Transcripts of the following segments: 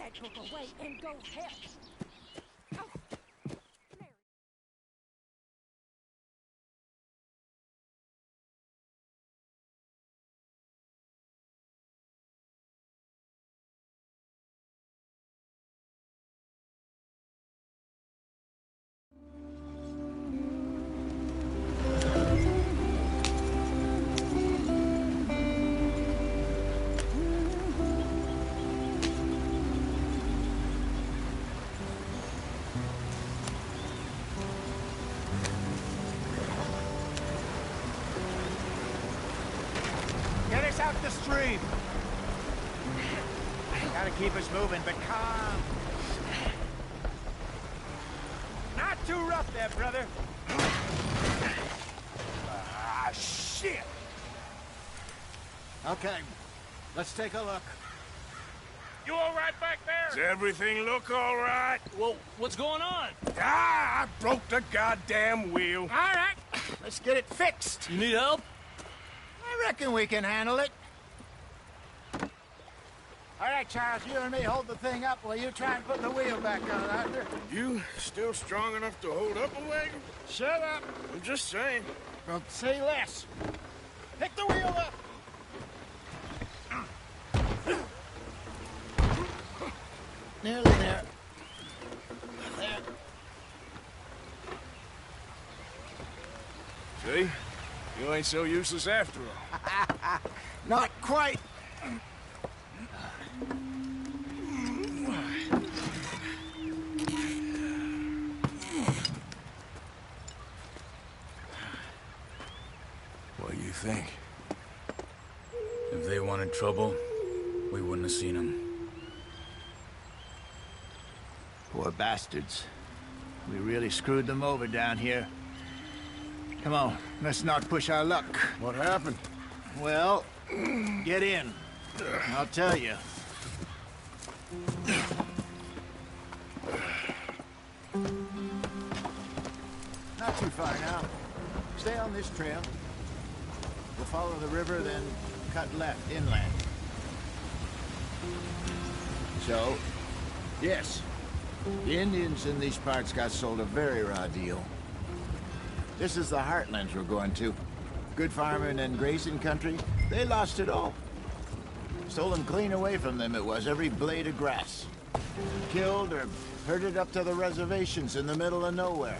that book away and go help. Oh. Get us out the stream. Gotta keep us moving, but calm. Not too rough there, brother. Ah, shit. Okay, let's take a look. You all right back there? Does everything look all right? Well, what's going on? Ah, I broke the goddamn wheel. All right, let's get it fixed. You need help? I reckon we can handle it. All right, Charles, you and me hold the thing up while you try and put the wheel back on, Arthur. You still strong enough to hold up a wagon? Shut up. I'm just saying. Well, say less. Pick the wheel up. Nearly there. There. See? You ain't so useless after all. Not quite. What do you think? If they wanted trouble, we wouldn't have seen them. Poor bastards. We really screwed them over down here. Come on, let's not push our luck. What happened? Well, get in. I'll tell you. Not too far now. Stay on this trail. We'll follow the river, then cut left inland. So, yes, the Indians in these parts got sold a very raw deal. This is the heartlands we're going to. Good farming and grazing country, they lost it all. Stolen clean away from them it was, every blade of grass. Killed or herded up to the reservations in the middle of nowhere.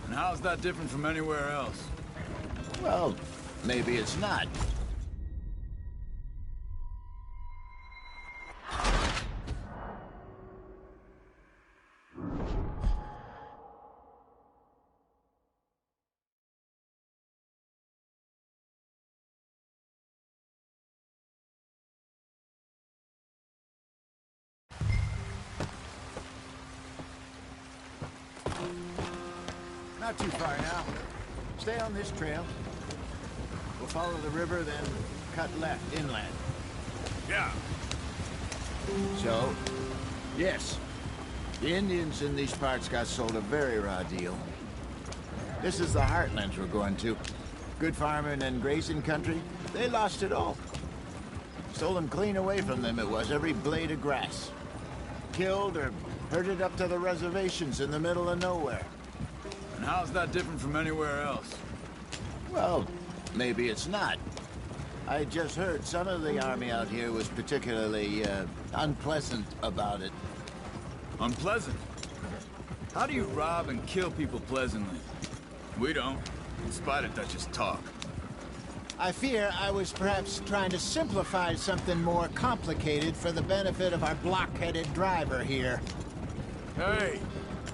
And how's that different from anywhere else? Well, maybe it's not. Not too far now. Stay on this trail. We'll follow the river, then cut left inland. Yeah. So, yes, the Indians in these parts got sold a very raw deal. This is the heartlands we're going to. Good farming and grazing country, they lost it all. Stolen clean away from them it was, every blade of grass. Killed or herded up to the reservations in the middle of nowhere. And how's that different from anywhere else? Well, maybe it's not. I just heard some of the army out here was particularly, unpleasant about it. Unpleasant? How do you rob and kill people pleasantly? We don't, in spite of Dutch's talk. I fear I was perhaps trying to simplify something more complicated for the benefit of our block-headed driver here. Hey,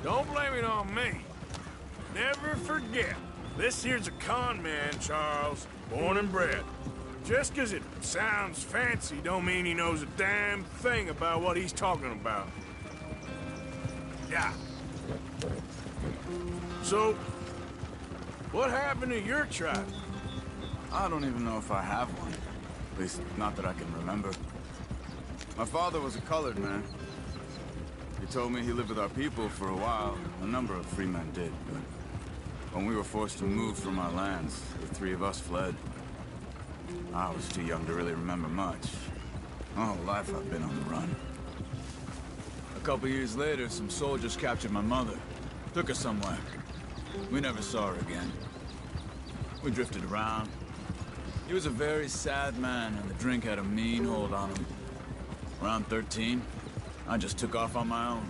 don't blame it on me. Never forget, this here's a con man, Charles, born and bred. Just 'cause it sounds fancy don't mean he knows a damn thing about what he's talking about. Yeah. So, what happened to your tribe? I don't even know if I have one. At least, not that I can remember. My father was a colored man. He told me he lived with our people for a while. A number of free men did, but when we were forced to move from our lands, the three of us fled. I was too young to really remember much. My whole life I've been on the run. couple years later, some soldiers captured my mother. Took her somewhere. We never saw her again. We drifted around. He was a very sad man, and the drink had a mean hold on him. Around 13, I just took off on my own.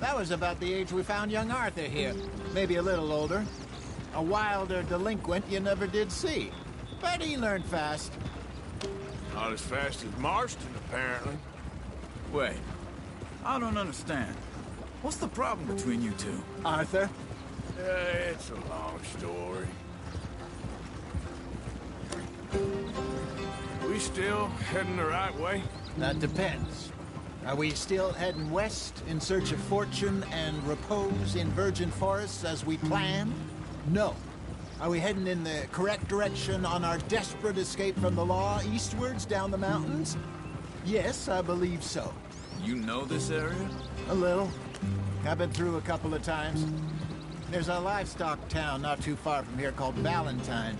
That was about the age we found young Arthur here. Maybe a little older. A wilder delinquent you never did see. But he learned fast. Not as fast as Marston, apparently. Wait, I don't understand. What's the problem between you two? Arthur? It's a long story. We still heading the right way? That depends. Are we still heading west in search of fortune and repose in virgin forests as we planned? No. Are we heading in the correct direction on our desperate escape from the law eastwards down the mountains? Yes, I believe so. You know this area? A little. I've been through a couple of times. There's a livestock town not too far from here called Valentine.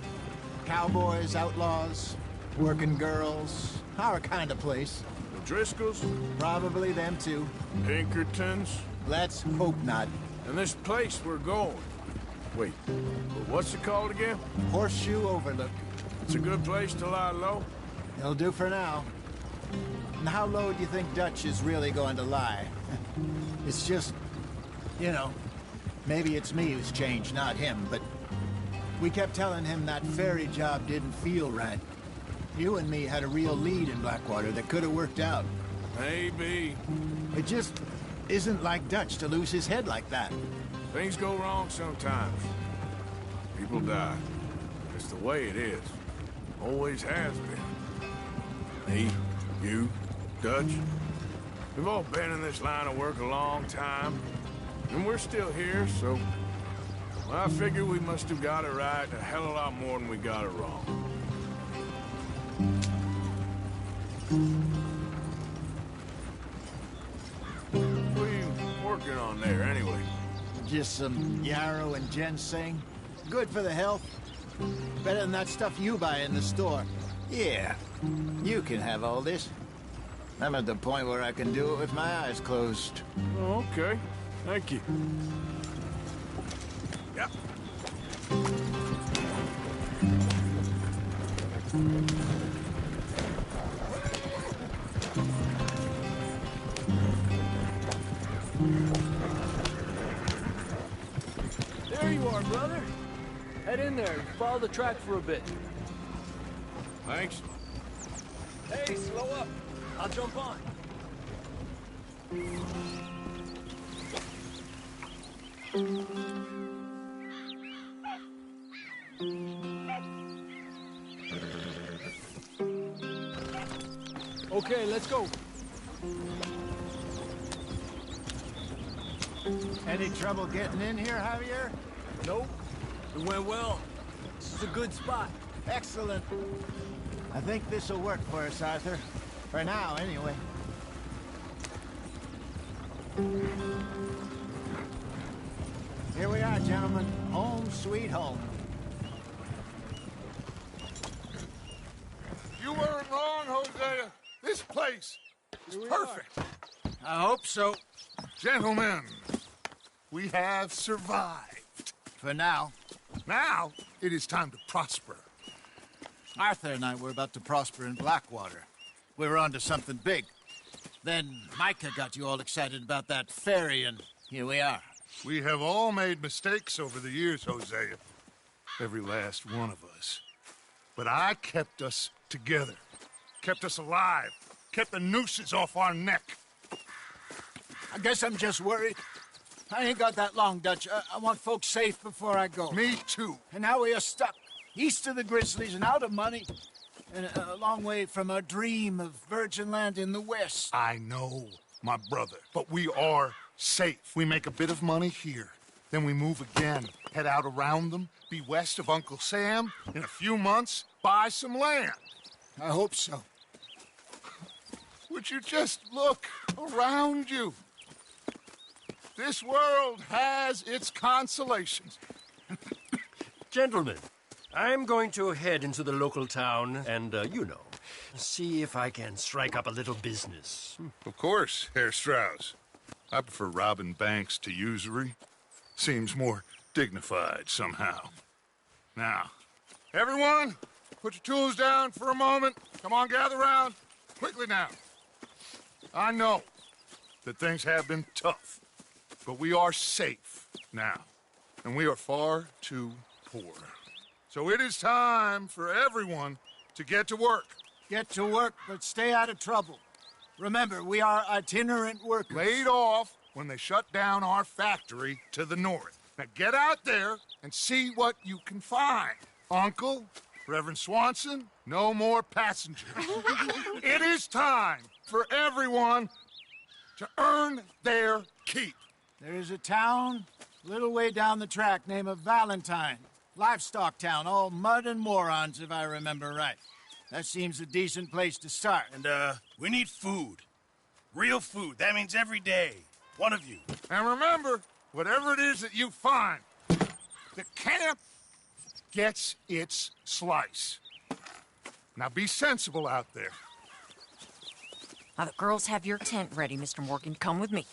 Cowboys, outlaws, working girls, our kind of place. The Driscolls? Probably them too. Pinkertons? Let's hope not. And this place we're going. Wait, what's it called again? Horseshoe Overlook. It's a good place to lie low? It'll do for now. And how low do you think Dutch is really going to lie? It's just, you know, maybe it's me who's changed, not him, but we kept telling him that ferry job didn't feel right. You and me had a real lead in Blackwater that could have worked out. Maybe. It just isn't like Dutch to lose his head like that. Things go wrong sometimes. People die. It's the way it is. Always has been. Me, you, Dutch. We've all been in this line of work a long time. And we're still here, so... Well, I figure we must have got it right a hell of a lot more than we got it wrong. What are you working on there, anyway? Just some yarrow and ginseng. Good for the health. Better than that stuff you buy in the store. Yeah, you can have all this. I'm at the point where I can do it with my eyes closed. Oh, okay. Thank you. Yep. There you are, brother. Head in there and follow the track for a bit. Thanks. Hey, slow up. I'll jump on. Okay, let's go. Any trouble getting in here, Javier? Nope. It went well. This is a good spot. Excellent. I think this'll work for us, Arthur. For now, anyway. Here we are, gentlemen. Home sweet home. You weren't wrong, Hosea. This place is perfect. I hope so. Gentlemen, we have survived. For now. Now, it is time to prosper. Arthur and I were about to prosper in Blackwater. We were onto something big. Then Micah got you all excited about that ferry, and here we are. We have all made mistakes over the years, Hosea. Every last one of us. But I kept us together. Kept us alive. Kept the nooses off our neck. I guess I'm just worried. I ain't got that long, Dutch. I want folks safe before I go. Me too. And now we are stuck east of the Grizzlies and out of money. And a long way from our dream of virgin land in the west. I know, my brother. But we are safe. We make a bit of money here. Then we move again. Head out around them. Be west of Uncle Sam. In a few months, buy some land. I hope so. Would you just look around you? This world has its consolations. Gentlemen, I'm going to head into the local town and, you know, see if I can strike up a little business. Of course, Herr Strauss. I prefer robbing banks to usury. Seems more dignified somehow. Now, everyone, put your tools down for a moment. Come on, gather round. Quickly now. I know that things have been tough, but we are safe now, and we are far too poor. So it is time for everyone to get to work. Get to work, but stay out of trouble. Remember, we are itinerant workers. Laid off when they shut down our factory to the north. Now get out there and see what you can find. Uncle, Reverend Swanson, no more passengers. It is time for everyone to earn their keep. There is a town a little way down the track named Valentine. Livestock town, all mud and morons, if I remember right. That seems a decent place to start. And, we need food. Real food. That means every day. One of you. And remember, whatever it is that you find, the camp gets its slice. Now be sensible out there. Now, the girls have your tent ready, Mr. Morgan. Come with me.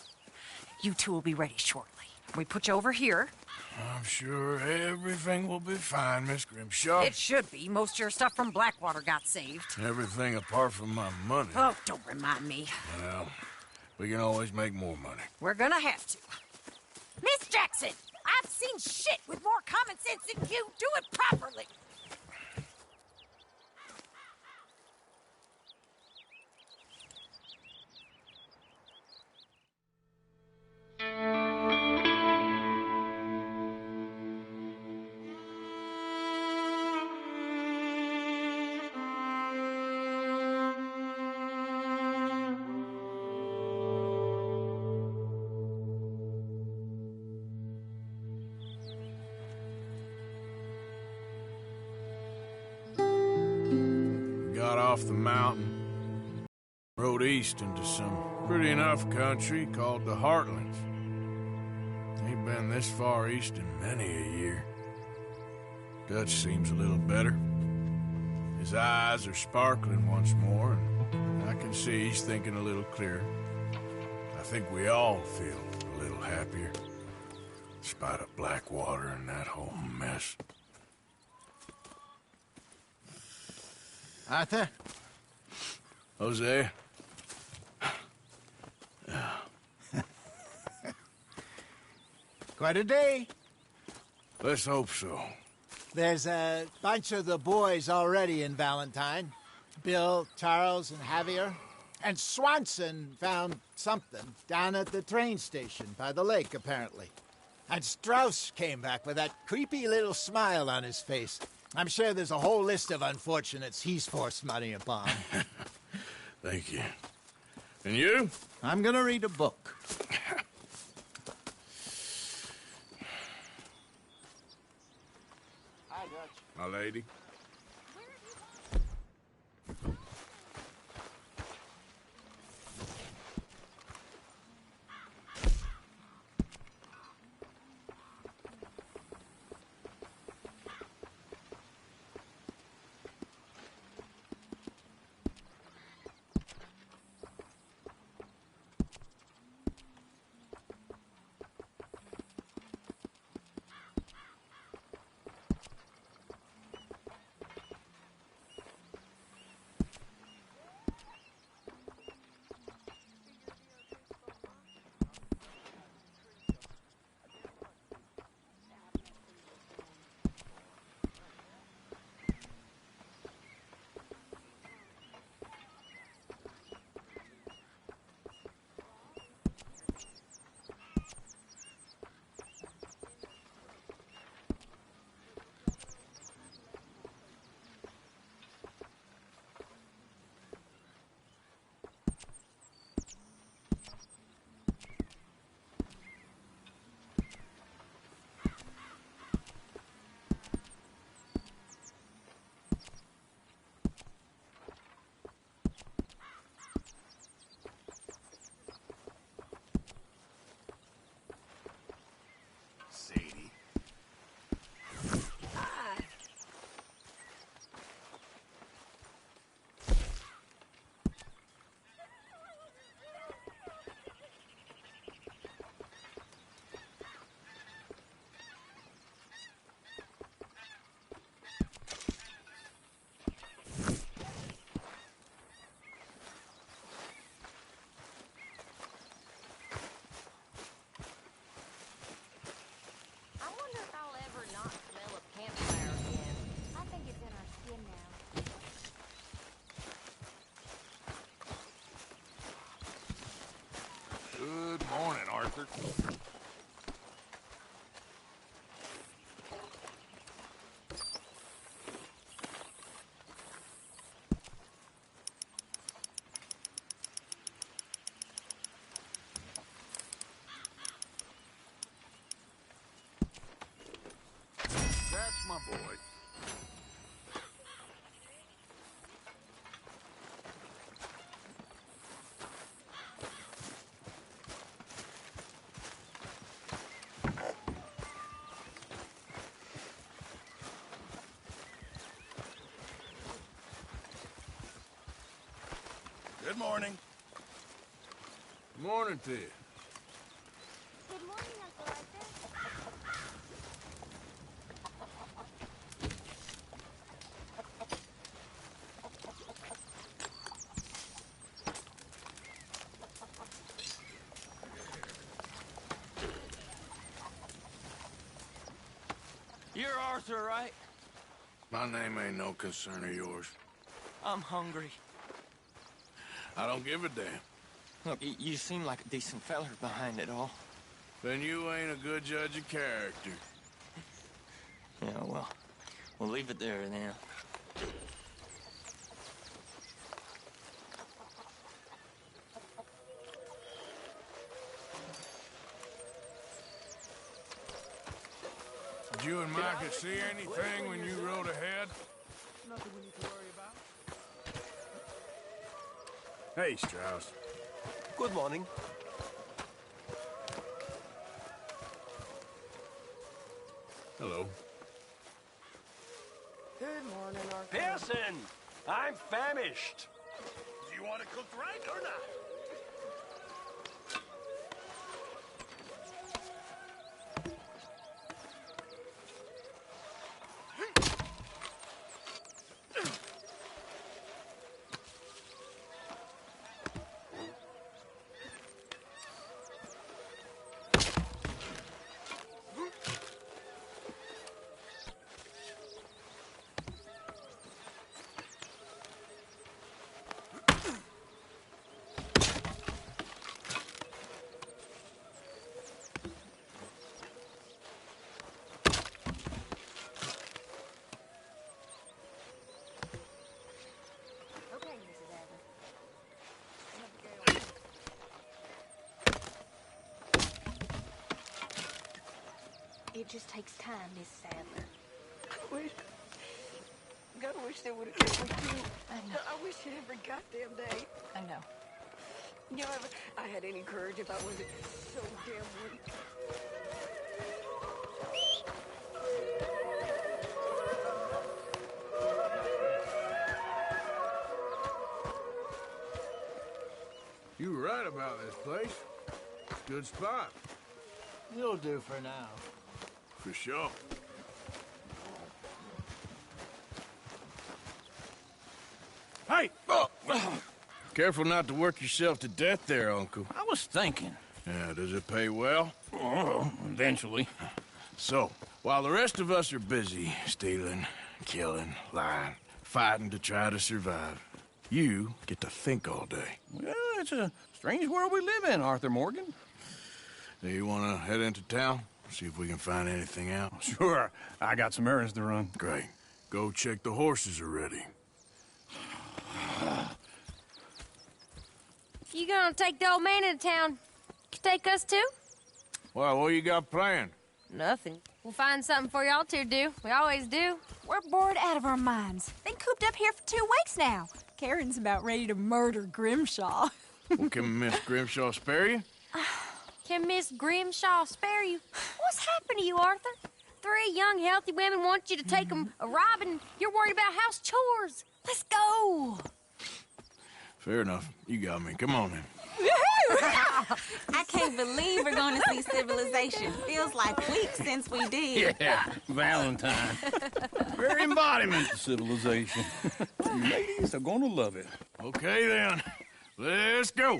You two will be ready shortly. We put you over here. I'm sure everything will be fine, Miss Grimshaw. It should be. Most of your stuff from Blackwater got saved. Everything apart from my money. Oh, don't remind me. Well, we can always make more money. We're gonna have to. Miss Jackson, I've seen shit with more common sense than you. Do it properly. Got off the mountain, rode east into some pretty enough country called the Heartlands. Ain't been this far east in many a year. Dutch seems a little better. His eyes are sparkling once more, and I can see he's thinking a little clearer. I think we all feel a little happier, in spite of Blackwater and that whole mess. Arthur? Jose? Quite a day. Let's hope so. There's a bunch of the boys already in Valentine. Bill, Charles, and Javier. And Swanson found something down at the train station by the lake, apparently. And Strauss came back with that creepy little smile on his face. I'm sure there's a whole list of unfortunates he's forced money upon. Thank you. And you? I'm gonna read a book. Hi, Dutch. My lady? Arthur. That's my boy. Good morning. Morning to you. Good morning, Uncle Arthur. You're Arthur, right? My name ain't no concern of yours. I'm hungry. I don't give a damn. Look, you seem like a decent feller behind it all. Then you ain't a good judge of character. Yeah, well, we'll leave it there then. Did you and Micah see anything when you rode ahead? Nothing we need to worry about. Hey, Strauss. Good morning. Hello. Good morning, Arthur. Pearson! I'm famished. Do you want it cooked right or not? Okay, Mrs. Adler. It just takes time, Mrs. Adler. God, I wish they would have kept me too. I know. I wish it every goddamn day. I know. You know, if I had any courage if I wasn't so damn weak. You were right about this place. Good spot. You'll do for now. For sure. Hey! Oh. Careful not to work yourself to death there, Uncle. I was thinking. Yeah, does it pay well? Oh, eventually. So, while the rest of us are busy stealing, killing, lying, fighting to try to survive, you get to think all day. Well, it's a strange world we live in, Arthur Morgan. Do you want to head into town? See if we can find anything out? Sure. I got some errands to run. Great. Go check the horses are ready. You gonna take the old man into town? Take us too? Well, what you got planned? Nothing. We'll find something for y'all to do. We always do. We're bored out of our minds. Been cooped up here for 2 weeks now. Karen's about ready to murder Grimshaw. Well, can Miss Grimshaw spare you? Can Miss Grimshaw spare you? What's happened to you, Arthur? 3 young, healthy women want you to take them a robbing. You're worried about house chores. Let's go. Fair enough. You got me. Come on then. I can't believe we're going to see civilization. Feels like weeks since we did. Yeah, Valentine. Very embodiment of civilization. You ladies are gonna love it. Okay then. Let's go.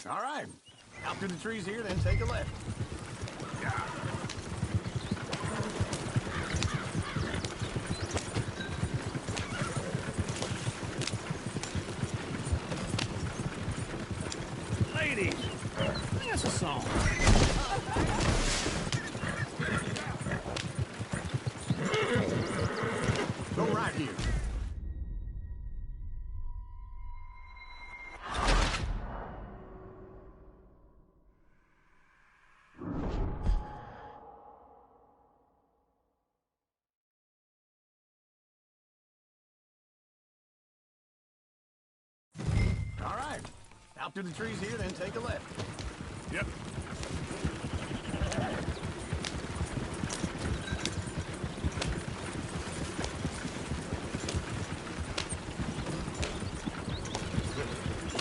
All right. Out through the trees here, then take a left. Ladies, That's a song. Go right here. All right. Out through the trees here, then take a left. Yep.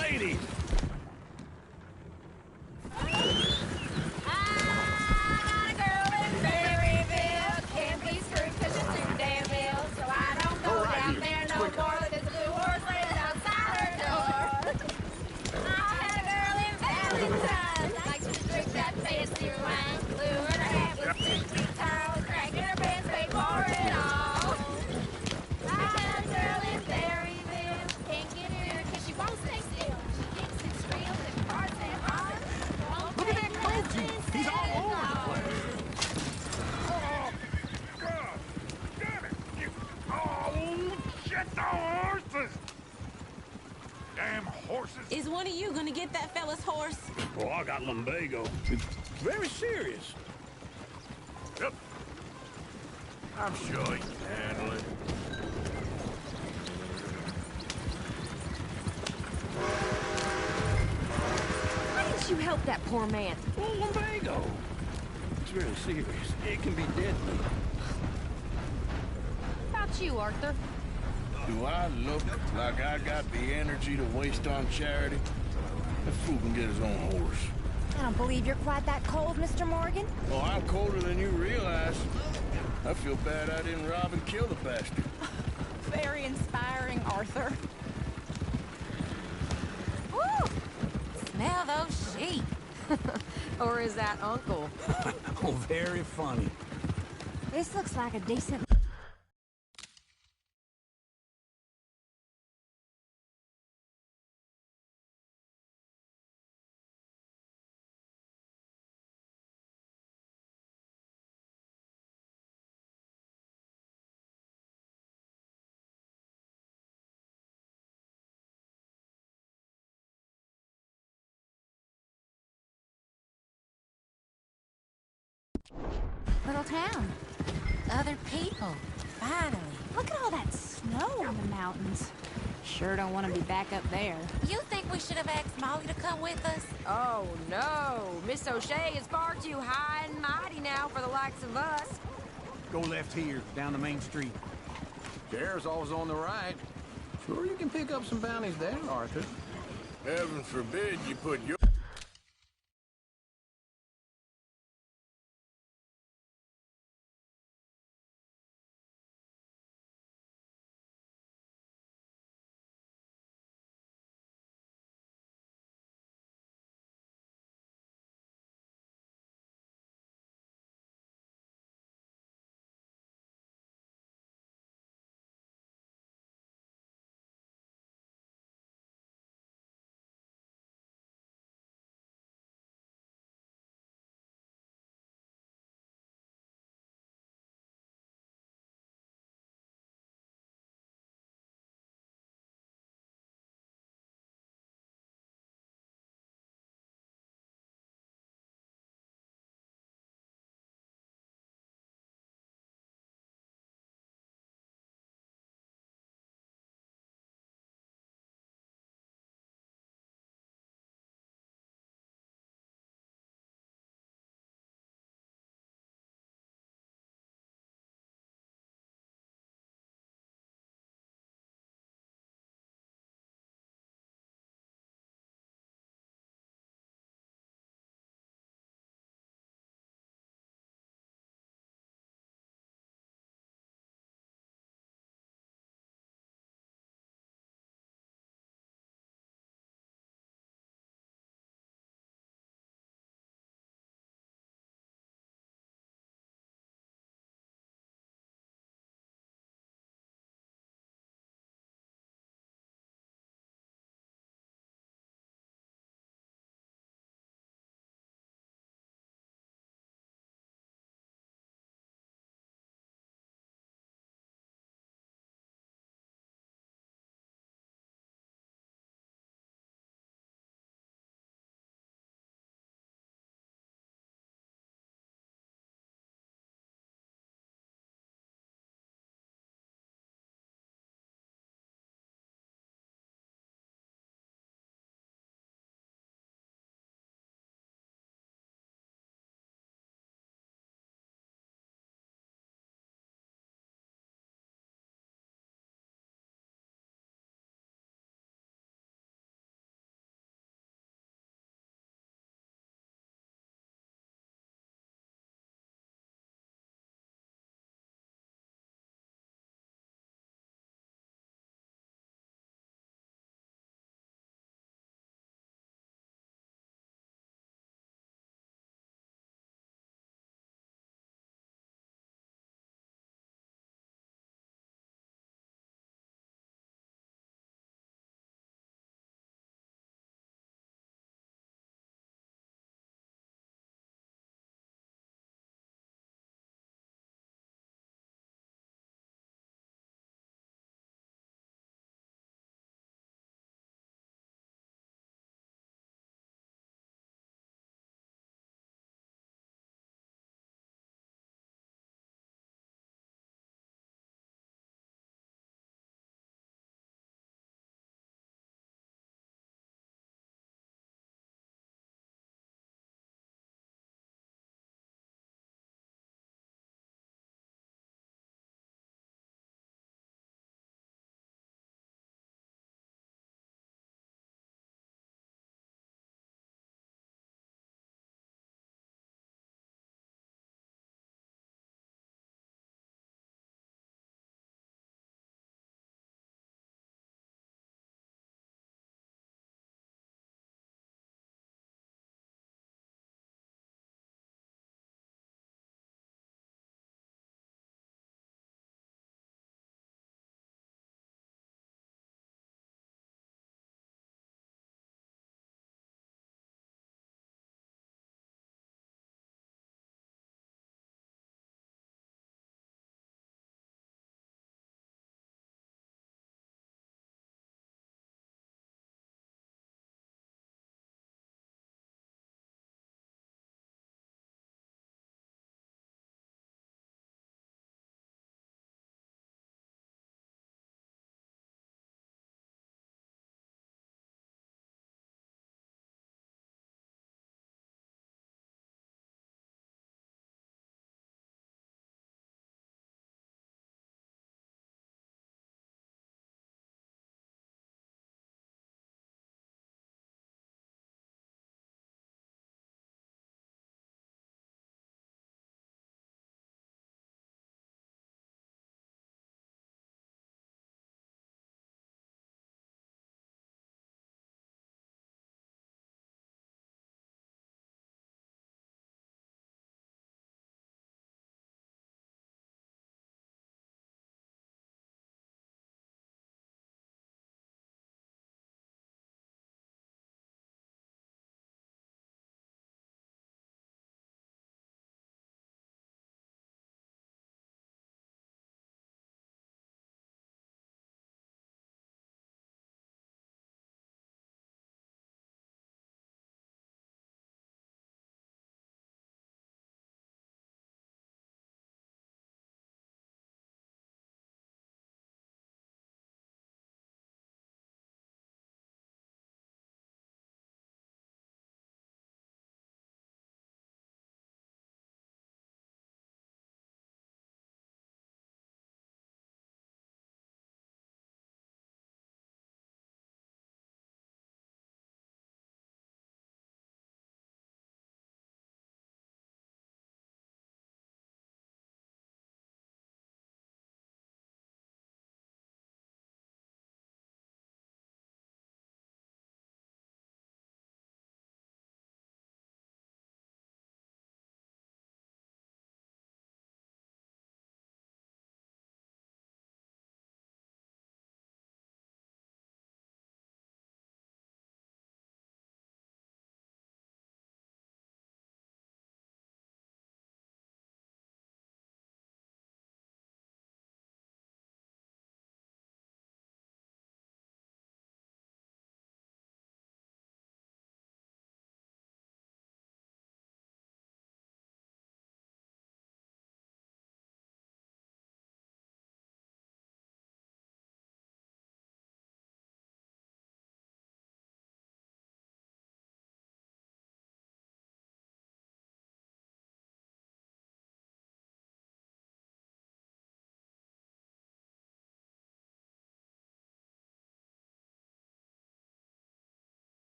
Lady! Damn horses! Is one of you gonna get that fella's horse? Oh, I got lumbago. It's very serious. Yep. I'm sure he can handle it. Why didn't you help that poor man? Oh, lumbago. It's very serious. It can be deadly. How about you, Arthur? Do I look like I got the energy to waste on charity? That fool can get his own horse. I don't believe you're quite that cold, Mr. Morgan. Oh, I'm colder than you realize. I feel bad I didn't rob and kill the bastard. Very inspiring, Arthur. Woo! Smell those sheep. Or is that Uncle? Oh, very funny. This looks like a decent... little town. Other people. Finally. Look at all that snow on the mountains. Sure don't want to be back up there. You think we should have asked Molly to come with us? Oh, no. Miss O'Shea is far too high and mighty now for the likes of us. Go left here, down the main street. Sheriff's always on the right. Sure you can pick up some bounties there, Arthur. Heaven forbid you put your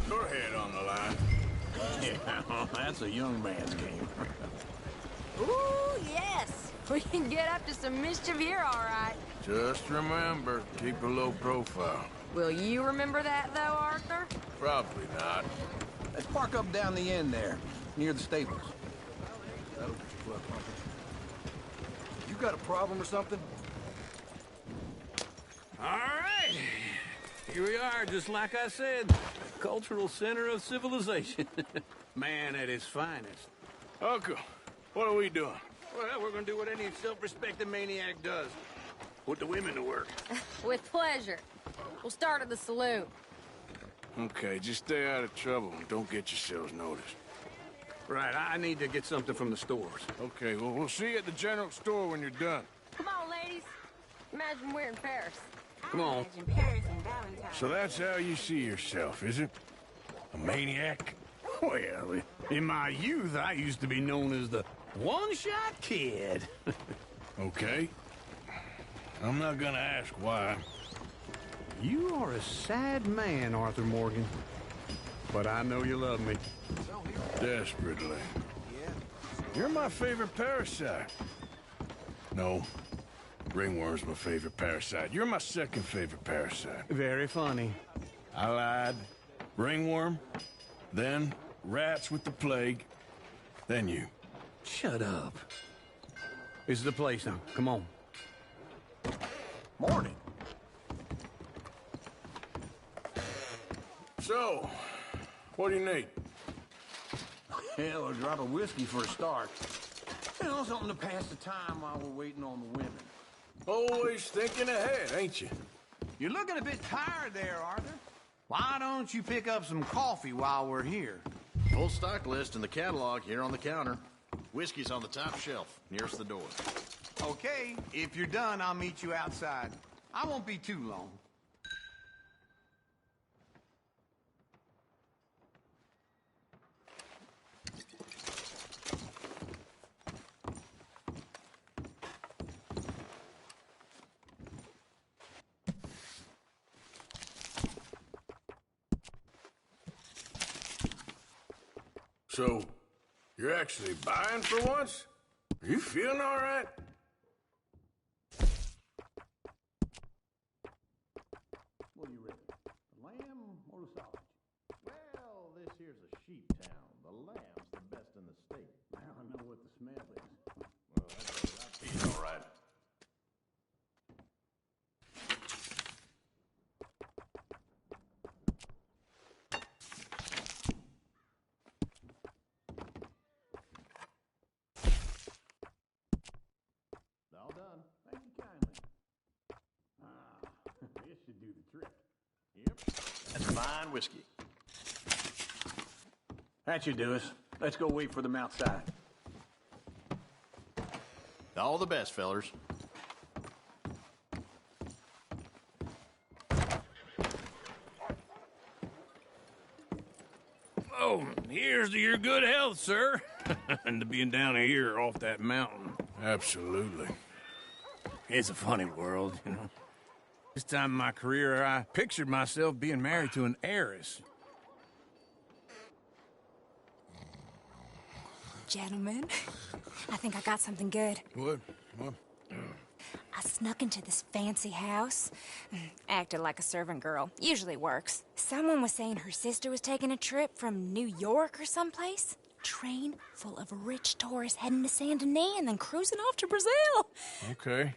Your head on the line. Yeah, that's a young man's game. Ooh, yes. We can get up to some mischief here, all right. Just remember, keep a low profile. Will you remember that, though, Arthur? Probably not. Let's park up down the end there, near the stables. You got a problem or something? All right. Here we are, just like I said. Cultural center of civilization. Man at his finest. Uncle, what are we doing? Well, we're gonna do what any self-respecting maniac does. Put the women to work. With pleasure. We'll start at the saloon. Okay, just stay out of trouble and don't get yourselves noticed. Right, I need to get something from the stores. Okay, well, we'll see you at the general store when you're done. Come on, ladies. Imagine we're in Paris. Come on. Imagine Paris and Valentine. So that's how you see yourself, is it? A maniac? Well, in my youth, I used to be known as the one-shot kid. Okay. I'm not gonna ask why. You are a sad man, Arthur Morgan. But I know you love me. Desperately. You're my favorite parasite. No. Ringworm's my favorite parasite. You're my second favorite parasite. Very funny. I lied. Ringworm, then rats with the plague, then you. Shut up. This is the place now. Come on. Morning. So, what do you need? Hell, a drop of whiskey for a start. You know, something to pass the time while we're waiting on the women. Always thinking ahead, ain't you? You're looking a bit tired there, Arthur. Why don't you pick up some coffee while we're here? Full stock list in the catalog here on the counter. Whiskey's on the top shelf, nearest the door. Okay, if you're done, I'll meet you outside. I won't be too long. So, you're actually buying for once? Are you feeling all right? What are you ready? The lamb or the sausage? Well, this here's a sheep town. The lamb's the best in the state. I don't know what the smell is. Well, that's all right. All done. Thank you kindly. This should do the trick. Yep. That's fine whiskey. That should do us. Let's go wait for them outside. All the best, fellers. Oh, here's to your good health, sir. And to being down here off that mountain. Absolutely. It's a funny world, you know. This time in my career, I pictured myself being married to an heiress. Gentlemen, I think I got something good. What? I snuck into this fancy house. Acted like a servant girl. Usually works. Someone was saying her sister was taking a trip from New York or someplace. Train full of rich tourists heading to Saint Denis and then cruising off to Brazil. Okay.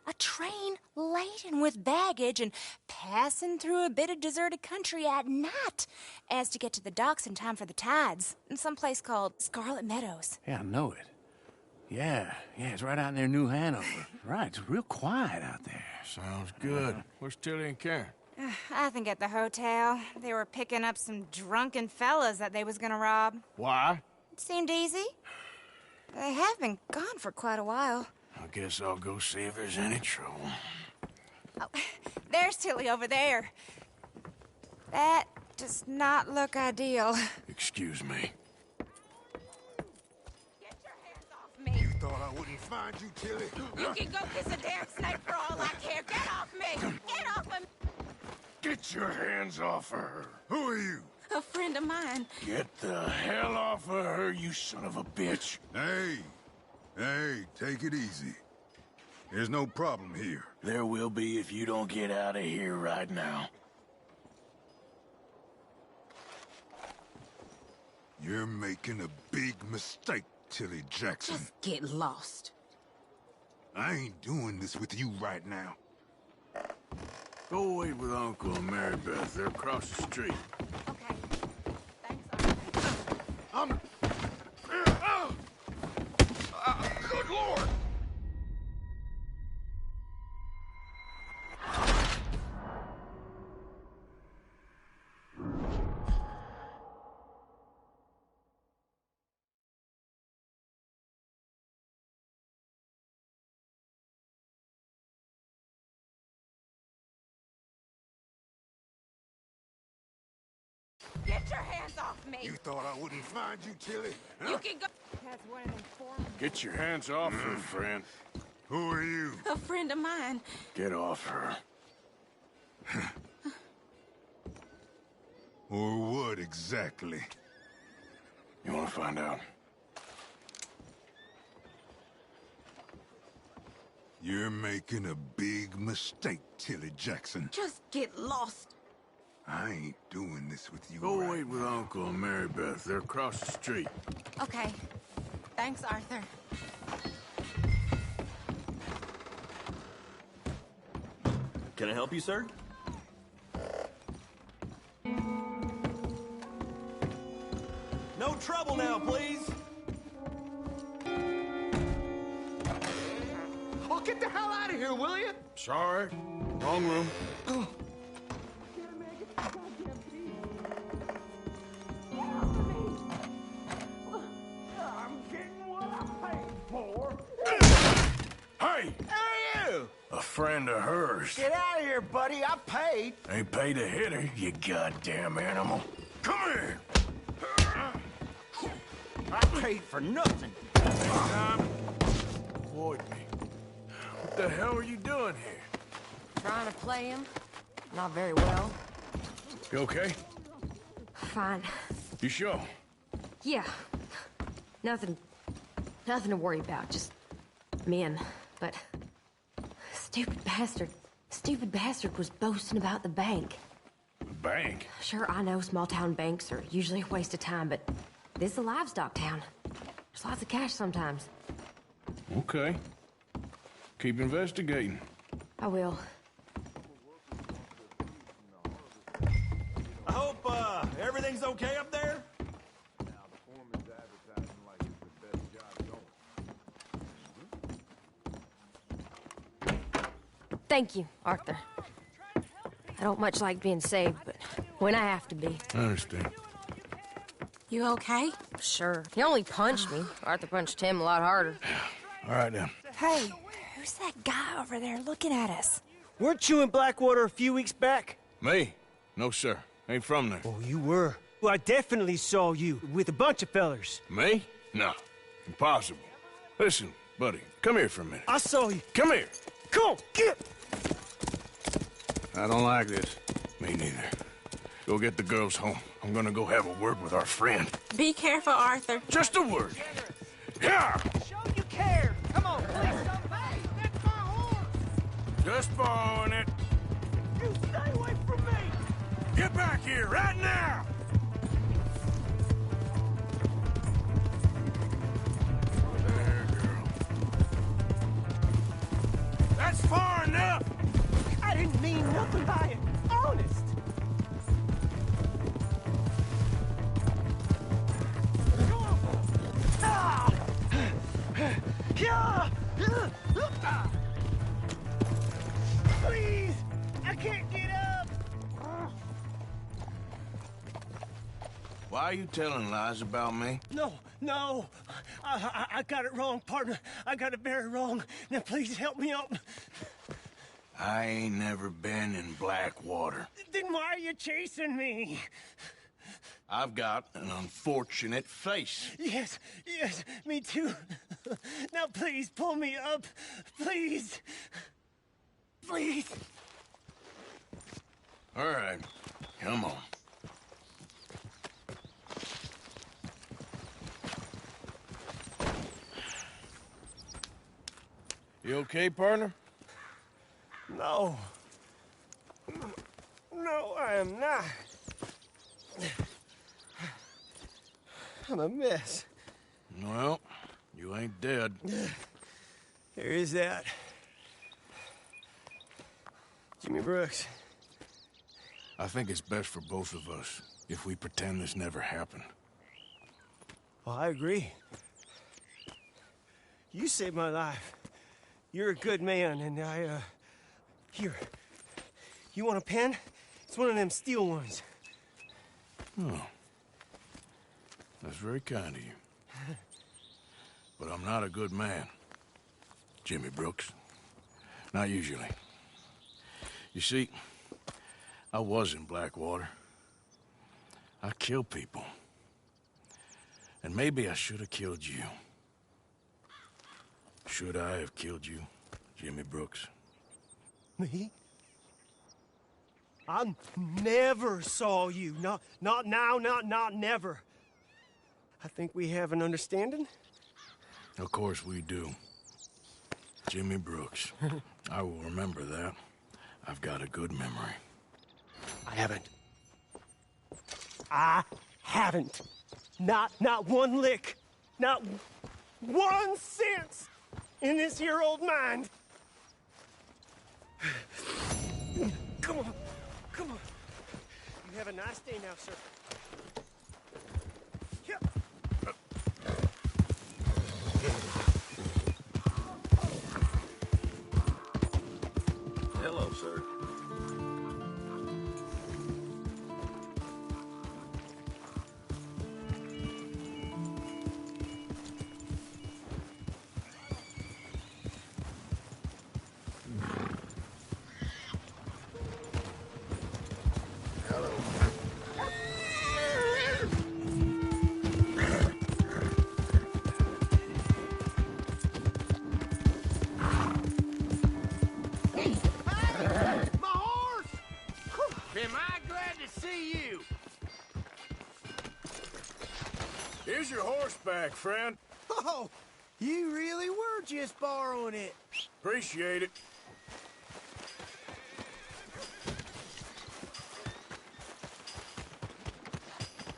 A train laden with baggage and passing through a bit of deserted country at night as to get to the docks in time for the tides in some place called Scarlet Meadows. Yeah, I know it. Yeah, it's right out near New Hanover. Right, it's real quiet out there. Sounds good. Where's Tilly and Karen? I think at the hotel. They were picking up some drunken fellas that they was gonna rob. Why? It seemed easy. They have been gone for quite a while. I guess I'll go see if there's any trouble. Oh, there's Tilly over there. That does not look ideal. Excuse me. Get your hands off me. You thought I wouldn't find you, Tilly? You can go kiss a damn snake for all I care. Get off me. Get off of me. Get your hands off her. Who are you? A friend of mine. Get the hell off of her, you son of a bitch. Hey, take it easy. There's no problem here. There will be if you don't get out of here right now. You're making a big mistake, Tilly Jackson. Just get lost. I ain't doing this with you right now. Go wait with Uncle and Mary Beth. They're across the street. Okay. Thanks, I'm... Good Lord! Get your hands off me! You thought I wouldn't find you, Tilly? You can go. That's one of them forms. Get your hands off her, friend. Who are you? A friend of mine. Get off her. Or what exactly? You want to find out? You're making a big mistake, Tilly Jackson. Just get lost. I ain't doing this with you. Go right wait with Uncle and Mary Beth. They're across the street. Okay. Thanks, Arthur. Can I help you, sir? No trouble now, please. Oh, get the hell out of here, will you? Sorry. Wrong room. I'm getting what I paid for. Hey! Who are you? A friend of hers. Get out of here, buddy. I paid. Ain't paid to hit her, you goddamn animal. Come here! I paid for nothing. Tom, avoid me. What the hell are you doing here? Trying to play him. Not very well. You okay? Fine. You sure? Yeah. Nothing to worry about. Just men. But stupid bastard was boasting about the bank. The bank? Sure, I know small town banks are usually a waste of time, but this is a livestock town. There's lots of cash sometimes. Okay. Keep investigating. I will. I hope, everything's okay up there? Thank you, Arthur. I don't much like being saved, but when I have to be. I understand. You okay? Sure. He only punched me. Arthur punched him a lot harder. All right, then. Hey, who's that guy over there looking at us? Weren't you in Blackwater a few weeks back? Me? No, sir. Ain't from there. Oh, you were. Well, I definitely saw you with a bunch of fellers. Me? No. Impossible. Listen, buddy, come here for a minute. I saw you. Come here. Come on, get! I don't like this. Me neither. Go get the girls home. I'm gonna go have a word with our friend. Be careful, Arthur. Just a word. Yeah! Show you care. Come on, please. That's my horse. Just borrowing it. You stay away from me. Get back here right now! There, girl. That's far enough! I didn't mean nothing by it. Honest. Come on. Ah! Yeah! Please! I can't get up! Why are you telling lies about me? No. I got it wrong, partner. I got it very wrong. Now, please help me up. I ain't never been in Blackwater. Then why are you chasing me? I've got an unfortunate face. Yes, me too. Now, please, pull me up. Please. All right, come on. You okay, partner? No. No, I am not. I'm a mess. Well, you ain't dead. There is that. Jimmy Brooks. I think it's best for both of us if we pretend this never happened. Well, I agree. You saved my life. You're a good man, and Here. You want a pen? It's one of them steel ones. Oh. That's very kind of you. But I'm not a good man, Jimmy Brooks. Not usually. You see, I was in Blackwater. I kill people. And maybe I should have killed you. Should I have killed you, Jimmy Brooks? Me? I never saw you. Not now, not never. I think we have an understanding. Of course we do. Jimmy Brooks. I will remember that. I've got a good memory. I haven't. Not one lick. Not 1 cent in this here old mind. Come on. You have a nice day now, sir. Yep. Hello, sir. Here's your horseback, friend. Oh, you really were just borrowing it. Appreciate it.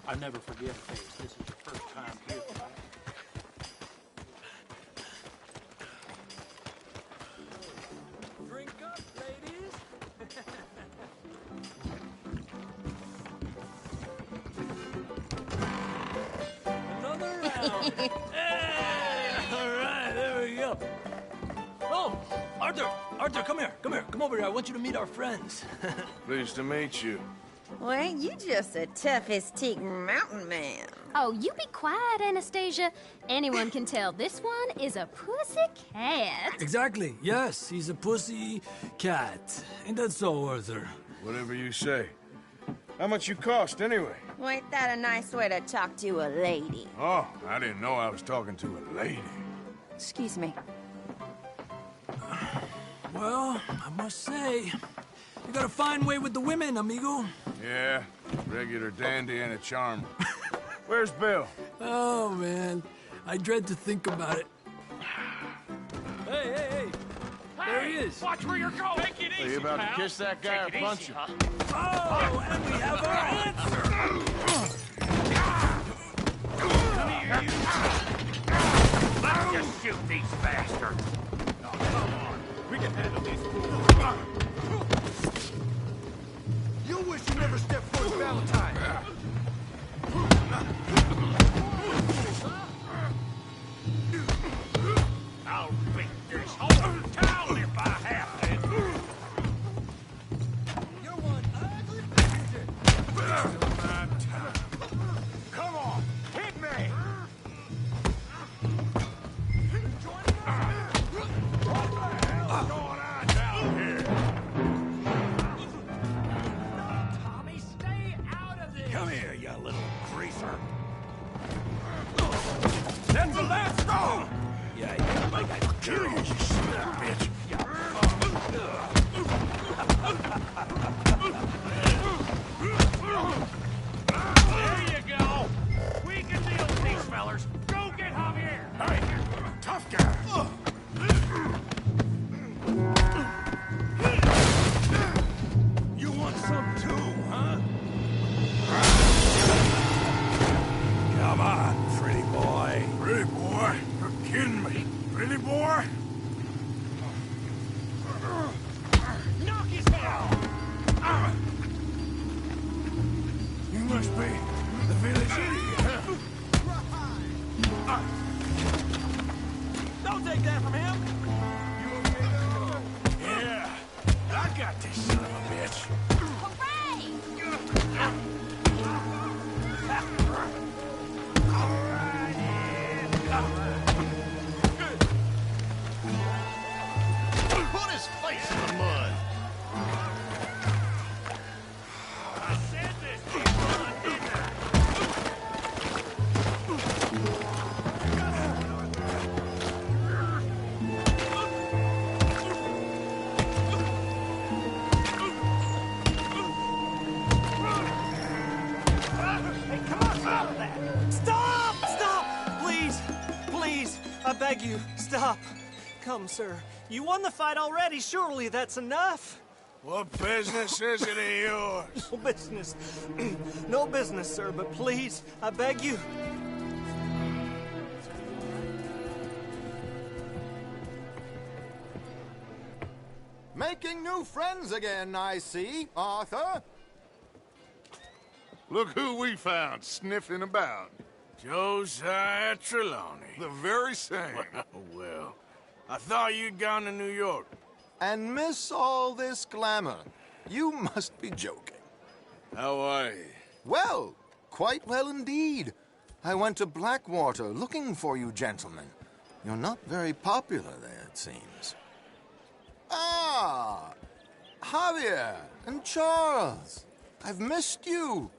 I never forget a face. This is your first time here. Drink up, ladies. Another round. Hey! All right, there we go. Oh, Arthur, come here. Come over here. I want you to meet our friends. Pleased to meet you. Well, ain't you just a tough-as-teak mountain man? Oh, you be quiet, Anastasia. Anyone can tell this one is a pussy cat. Exactly. Yes, he's a pussy cat. Ain't that so, Arthur? Whatever you say. How much you cost, anyway? Well, ain't that a nice way to talk to a lady? Oh, I didn't know I was talking to a lady. Excuse me. Well, I must say, you got a fine way with the women, amigo. Yeah, regular dandy and a charmer. Where's Bill? Oh, man. I dread to think about it. Hey! There he is. Watch where you're going. Take it easy, Are you about pal. to kiss that guy or punch him? Oh, and we have our answer. Come here, you. Let's just shoot these bastards. Oh, come on. We can handle these fools. You wish you never stepped foot in Valentine. I'll beat this whole town if I have to. You're one ugly bastard. My time. Come on, hit me. What the hell's going on down here? Tommy, stay out of this. Come here, you little greaser. Then the last go. Yeah, like I kill you, you son of a bitch. Must be the village idiot, huh? Don't take that from him! Yeah, I got this son of a bitch. Put his face in the mud. I said this be fun, didn't I? Hey, come on, stop that! Stop! Stop! Please! Please! I beg you, stop. Come, sir. You won the fight already. Surely that's enough. What business is it of yours? No business. No business, sir, but please, I beg you. Making new friends again, I see, Arthur. Look who we found sniffing about. Josiah Trelawney. The very same. Well, I thought you'd gone to New York. And miss all this glamour. You must be joking. How are you? Well, quite well indeed. I went to Blackwater looking for you gentlemen. You're not very popular there, it seems. Ah, Javier and Charles. I've missed you.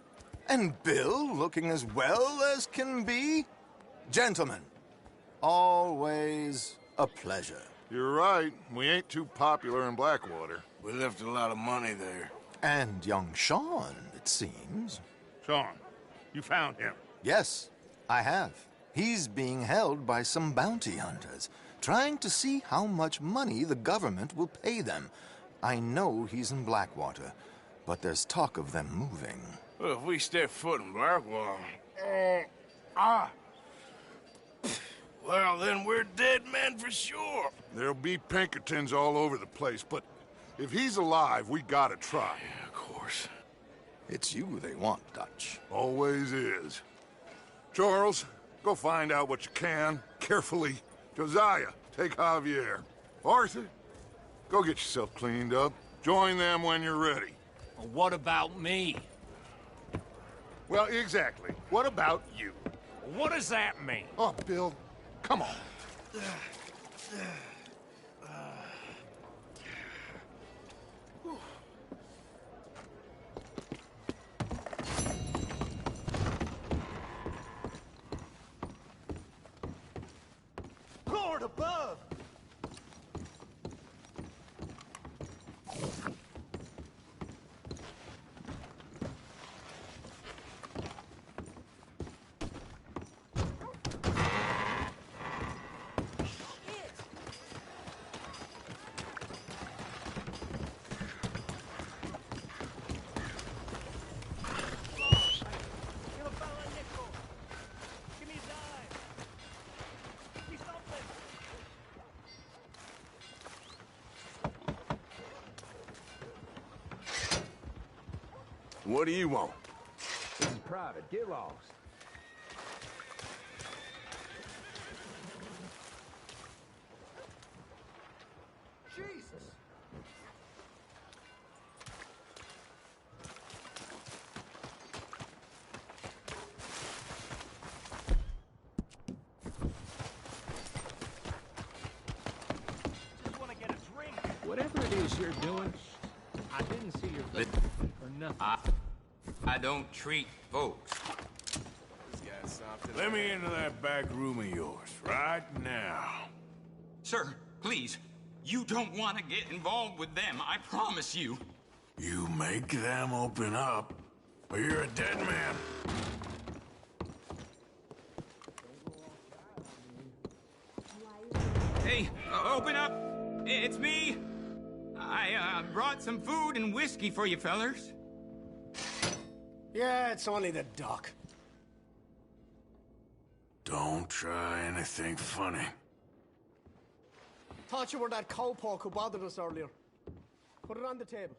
And Bill looking as well as can be. Gentlemen, always a pleasure. You're right. We ain't too popular in Blackwater. We left a lot of money there. And young Sean, it seems. Sean, you found him? Yes, I have. He's being held by some bounty hunters, trying to see how much money the government will pay them. I know he's in Blackwater, but there's talk of them moving. Well, if we step foot in Blackwater... Well, then we're dead men for sure. There'll be Pinkertons all over the place, but if he's alive, we gotta try. Yeah, of course. It's you they want, Dutch. Always is. Charles, go find out what you can, carefully. Josiah, take Javier. Arthur, go get yourself cleaned up. Join them when you're ready. Well, what about me? Well, exactly. What about you? What does that mean? Oh, Bill, come on. Lord above! What do you want? This is private. Get lost. Jesus! Just want to get a drink. Whatever it is you're doing, I didn't see your face or nothing. I don't treat folks. Let me into that back room of yours, right now. Sir, please. You don't want to get involved with them, I promise you. You make them open up, or you're a dead man. Hey, open up. It's me. I brought some food and whiskey for you fellers. Yeah, it's only the doc. Don't try anything funny. Thought you were that cowpoke who bothered us earlier. Put it on the table.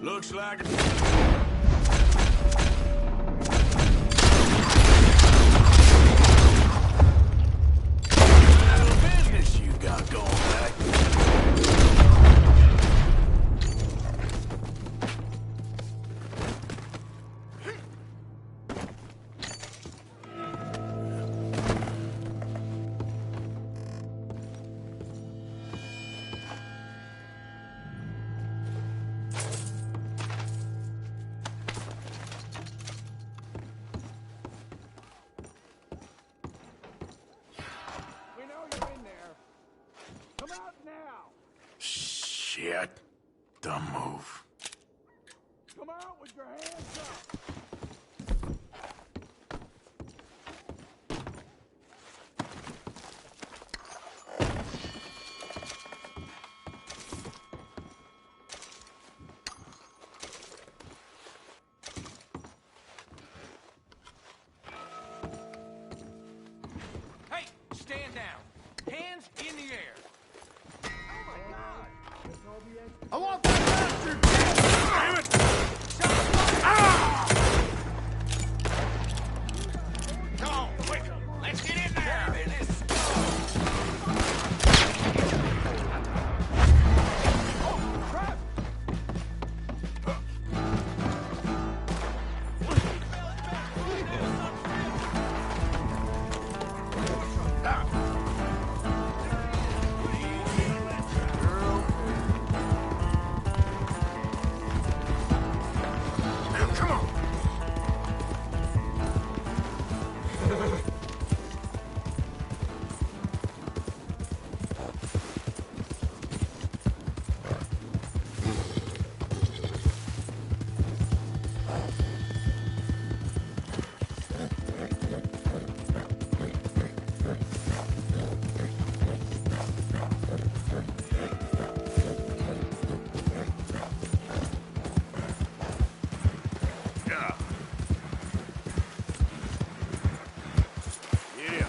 Looks like a... little business you got going back. Shit. Dumb move. Come out with your hands up! Hey, stand down. Hands in the air. I want that bastard! Damn it! Ah! Come on, quick! Let's get in there! Come on! Yeah. Yeah.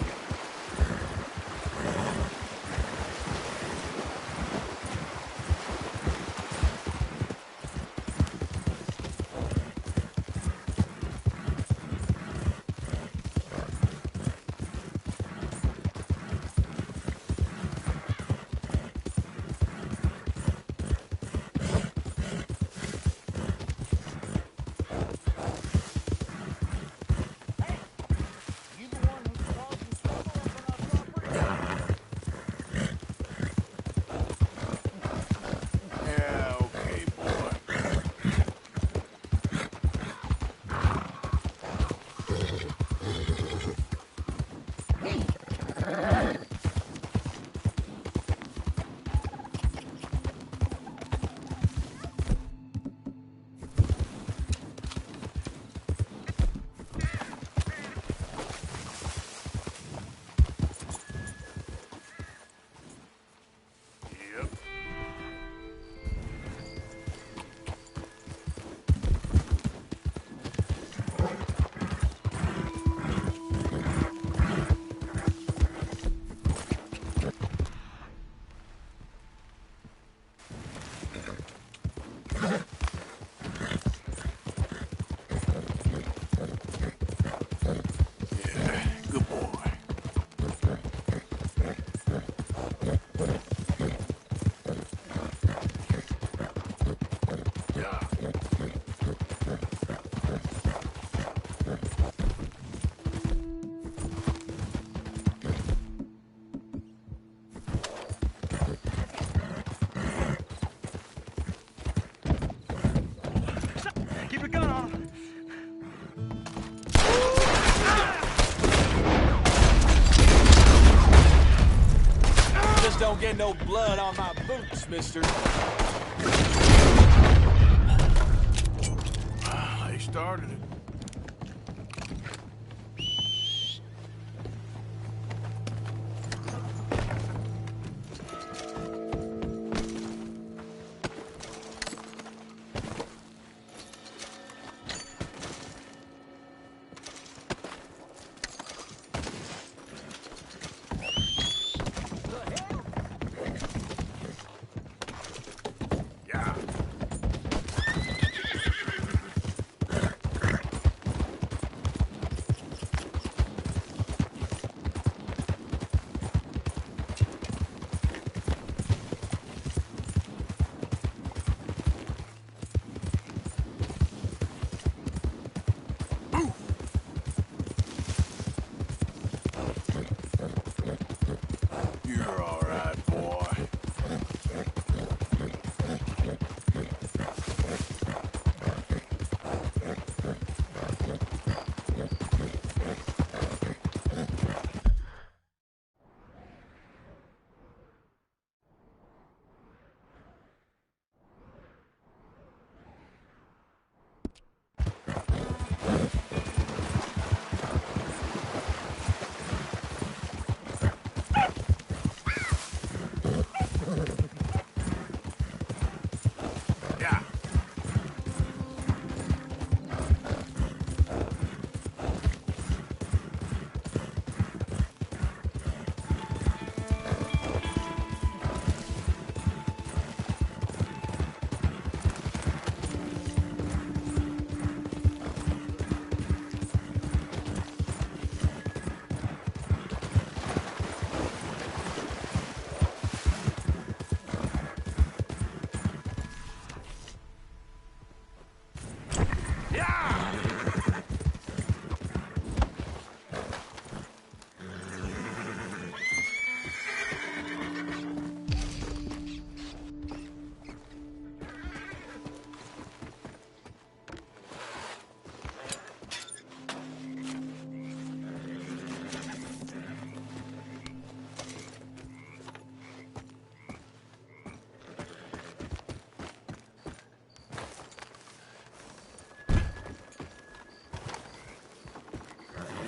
Yeah, okay, boy. Yep. Yeah, good boy. Yeah. Keep your gun on. Just don't get no blood on my boots, mister. They started it. Yeah.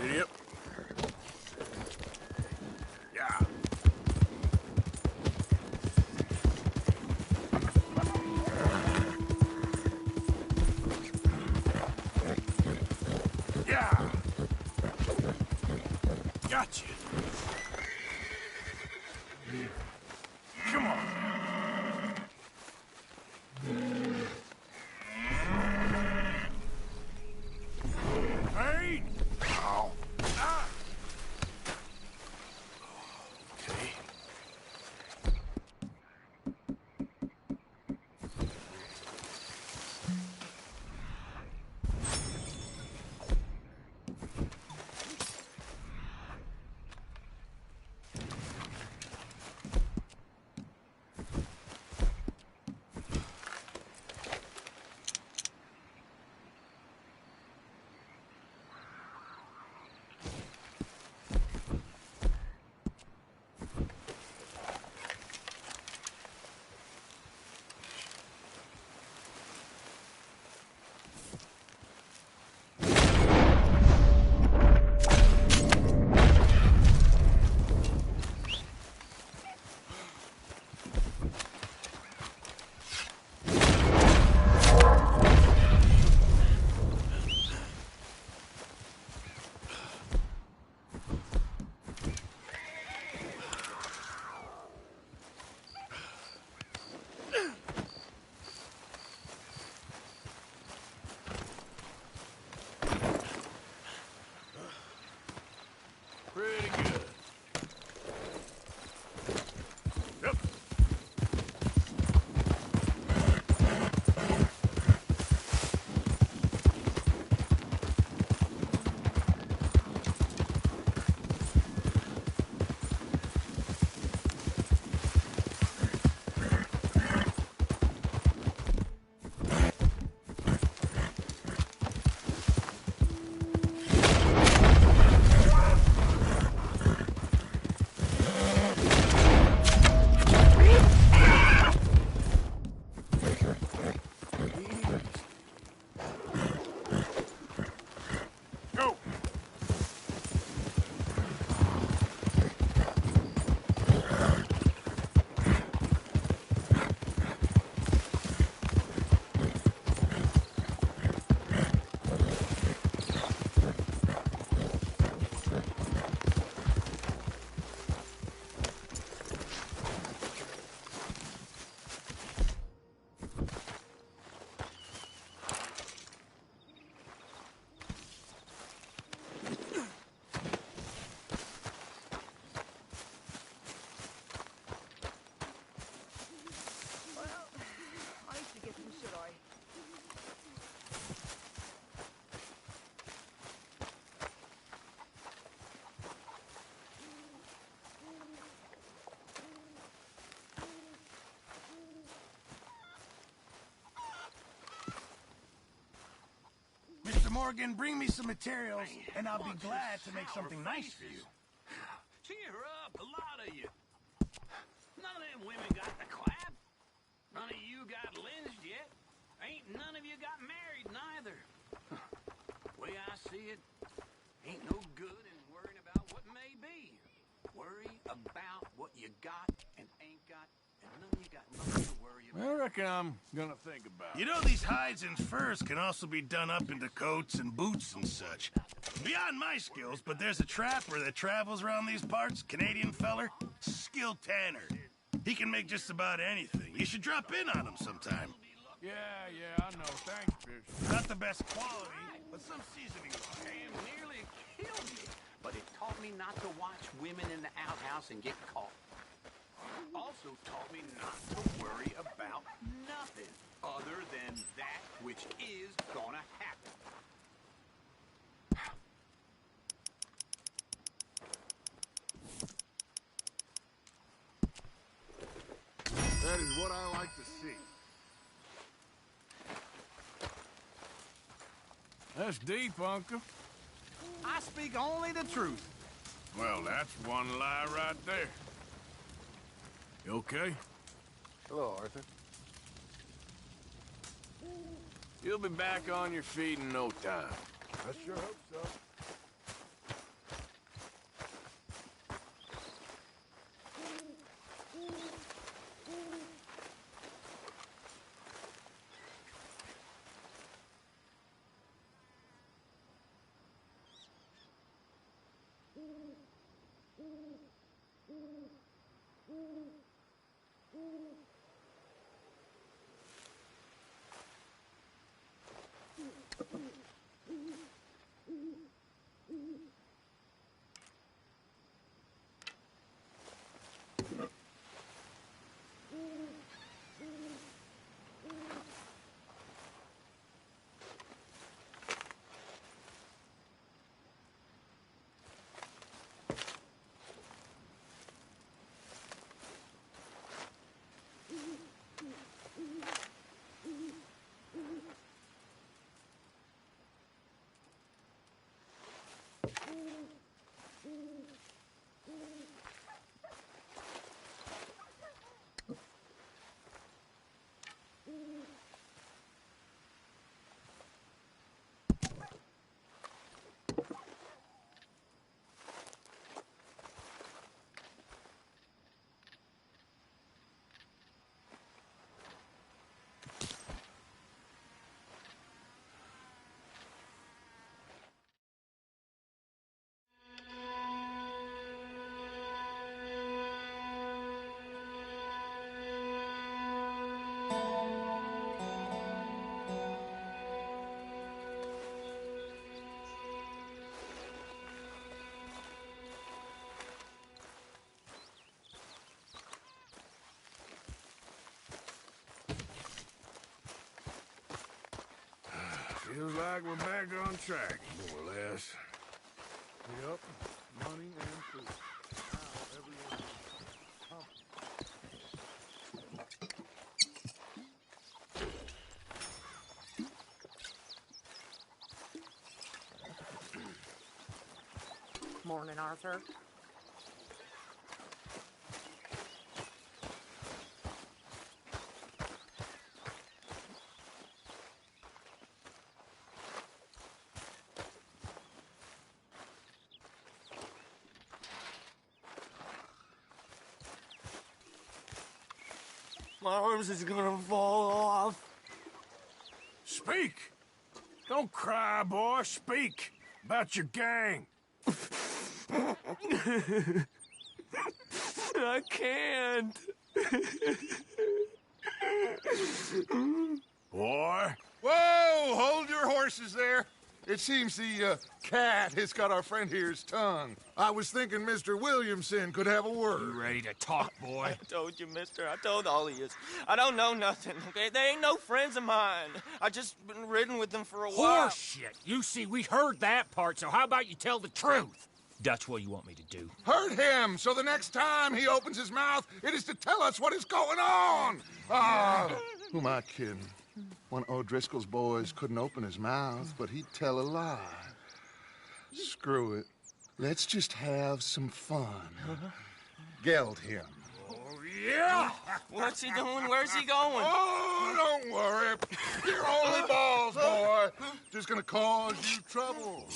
Yep. Yeah. Yeah. Gotcha. Come on. Hey! Ow. Ah! Okay. Pretty good. Yep. Go. Mr. Morgan, bring me some materials, and I'll be glad to make something nice for you. Cheer up, a lot of you. None of them women got the clap. None of you got lynched yet. Ain't none of you got married neither. Way I see it, ain't no good in worrying about what may be. Worry about what you got and ain't got, and none of you got nothing to worry about. I reckon I'm gonna think about it. You know, these hides and furs can also be done up into coats and boots and such. Beyond my skills, but there's a trapper that travels around these parts, Canadian feller, skilled tanner. He can make just about anything. You should drop in on him sometime. Yeah, I know. Thanks, Fish. Not the best quality, but some seasoning. Damn nearly killed me, but it taught me not to watch women in the outhouse and get caught. Also taught me not to worry about nothing other than that which is gonna happen. see. That's deep, Uncle. I speak only the truth. Well, that's one lie right there. You okay? Hello, Arthur. You'll be back on your feet in no time. I sure hope so. Feels like we're back on track, more or less. Yep. Money and food. Now everyone is pumped. Morning, Arthur. My arms is gonna fall off. Speak! Don't cry, boy. Speak about your gang. I can't. Boy. Whoa! Hold your horses there. It seems the cat has got our friend here's tongue. I was thinking Mr. Williamson could have a word. You ready to talk, boy? I told you, mister. I told all of you. I don't know nothing, okay? They ain't no friends of mine. I just been ridden with them for a while. Horseshit! You see, we heard that part, so how about you tell the truth? That's what you want me to do. Hurt him, so the next time he opens his mouth, it is to tell us what is going on. Ah, who am I kidding? One of O'Driscoll's boys couldn't open his mouth, but he'd tell a lie. Screw it. Let's just have some fun. Geld him. Yeah! What's he doing? Where's he going? Oh, don't worry. You're only balls, boy. Just gonna cause you trouble.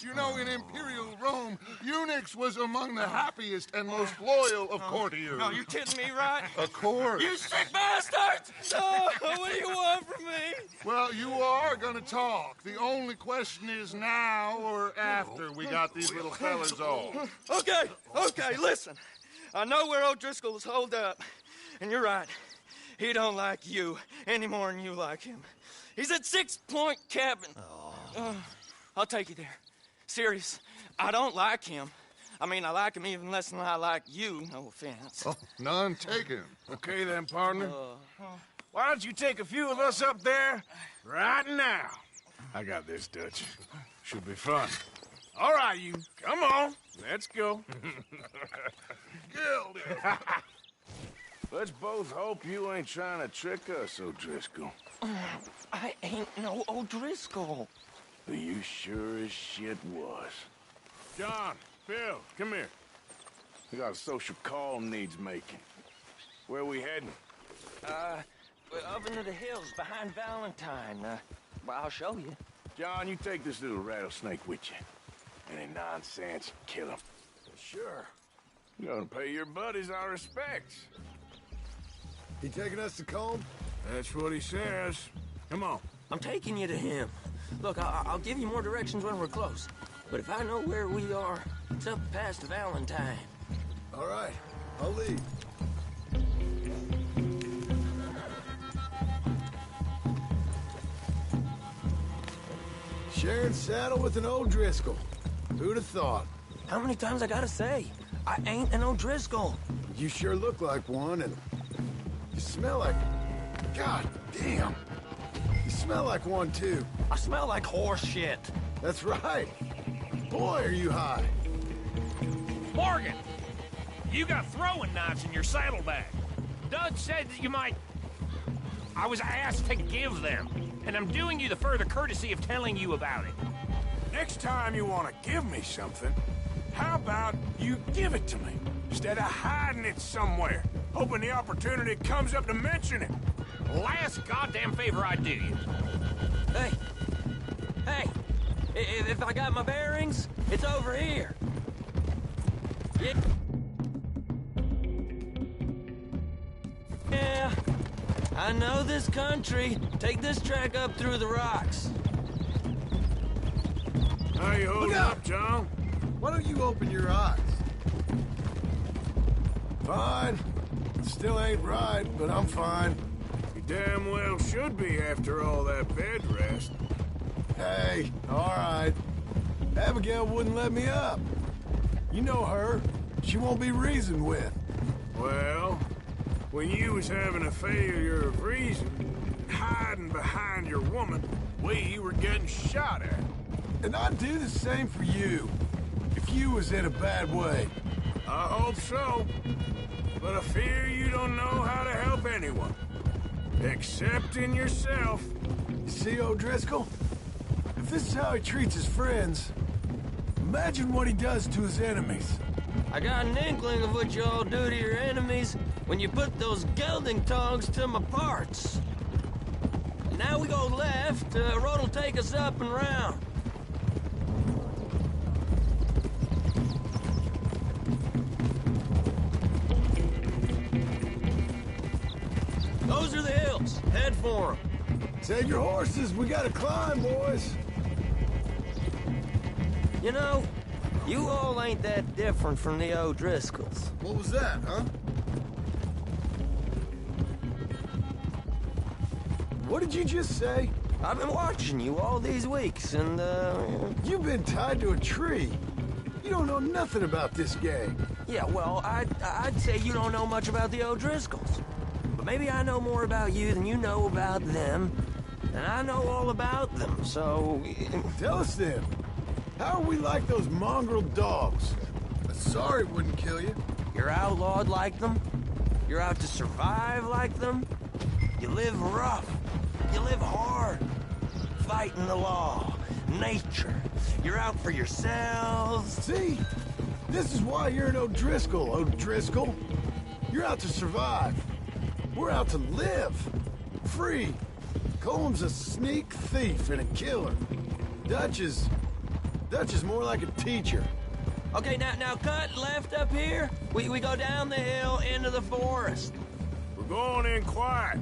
You know, in Imperial Rome, eunuchs was among the happiest and most loyal of courtiers. No, you're kidding me, right? Of course. You sick bastards! Oh, what do you want from me? Well, you are gonna talk. The only question is now or after we got these little fellas off. Okay, listen. I know where O'Driscoll is holed up, and you're right. He don't like you any more than you like him. He's at 6 Point Cabin. I'll take you there. Serious, I don't like him. I mean, I like him even less than I like you, no offense. Oh, none taken. Okay then, partner. Why don't you take a few of us up there right now? I got this, Dutch. Should be fun. All right, you. Come on. Let's go. Geld him. Let's both hope you ain't trying to trick us, O'Driscoll. I ain't no O'Driscoll. You sure as shit was. John, Bill, come here. We got a social call needs making. Where we heading? Up into the hills behind Valentine. Well, I'll show you. John, you take this little rattlesnake with you. Any nonsense, kill him. Sure. You're gonna pay your buddies our respects. He taking us to Combe? That's what he says. Come on. I'm taking you to him. Look, I'll give you more directions when we're close. But if I know where we are, it's up past Valentine. All right, I'll lead. Sharing saddle with an O'Driscoll. Who'd have thought? How many times I gotta say? I ain't an O'Driscoll. You sure look like one, and you smell like... God damn. You smell like one, too. I smell like horse shit. That's right. Boy, are you high. Morgan! You got throwing knives in your saddlebag. Doug said that you might... I was asked to give them, and I'm doing you the further courtesy of telling you about it. Next time you want to give me something, how about you give it to me, instead of hiding it somewhere, hoping the opportunity comes up to mention it? Last goddamn favor I do you. Hey! Hey! If I got my bearings, it's over here. Yeah, I know this country. Take this track up through the rocks. How you holding up, John? Why don't you open your eyes? Fine. Still ain't right, but I'm fine. You damn well should be after all that bed rest. Hey, all right. Abigail wouldn't let me up. You know her. She won't be reasoned with. Well, when you was having a failure of reason, hiding behind your woman, we were getting shot at. And I'd do the same for you, if you was in a bad way. I hope so. But I fear you don't know how to help anyone. Except in yourself. You see, O'Driscoll? If this is how he treats his friends, imagine what he does to his enemies. I got an inkling of what you all do to your enemies when you put those gelding tongs to my parts. Now we go left, road'll take us up and round. Those are the hills. Head for them. Save your horses. We gotta climb, boys. You know, you all ain't that different from the O'Driscolls. What was that, huh? What did you just say? I've been watching you all these weeks, and, You've been tied to a tree. You don't know nothing about this gang. Yeah, well, I'd say you don't know much about the O'Driscolls. But maybe I know more about you than you know about them. And I know all about them, so... Tell us then. How are we like those mongrel dogs? Sorry it wouldn't kill you. You're outlawed like them. You're out to survive like them. You live rough. You live hard. Fighting the law. Nature. You're out for yourselves. See? This is why you're an O'Driscoll, O'Driscoll. You're out to survive. We're out to live. Free. Combs a sneak thief and a killer. Dutch is more like a teacher. Okay, now cut left up here. We go down the hill into the forest. We're going in quiet.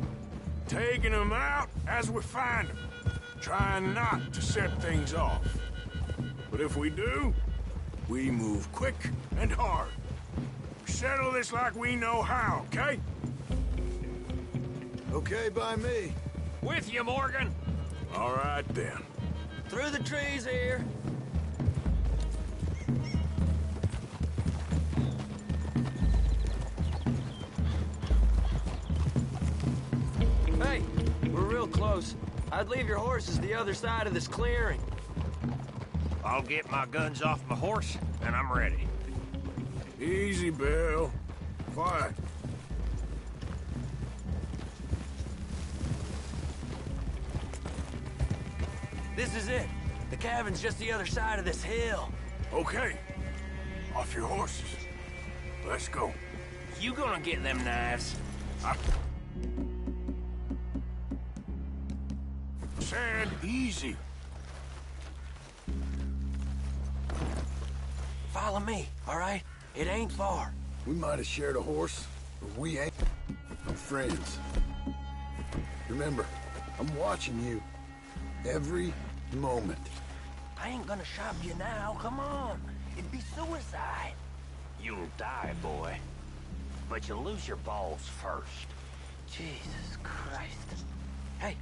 Taking them out as we find them. Trying not to set things off. But if we do, we move quick and hard. We settle this like we know how, okay? Okay by me. With you, Morgan. All right, then. Through the trees here. Hey, we're real close. I'd leave your horses the other side of this clearing. I'll get my guns off my horse, and I'm ready. Easy, Bill. Quiet. This is it. The cabin's just the other side of this hill. Okay. Off your horses. Let's go. You gonna get them knives? I said easy. Follow me, all right? It ain't far. We might have shared a horse, but we ain't. We're friends. Remember, I'm watching you. Every moment. I ain't gonna shop you now, come on. It'd be suicide. You'll die, boy. But you'll lose your balls first. Jesus Christ. Hey,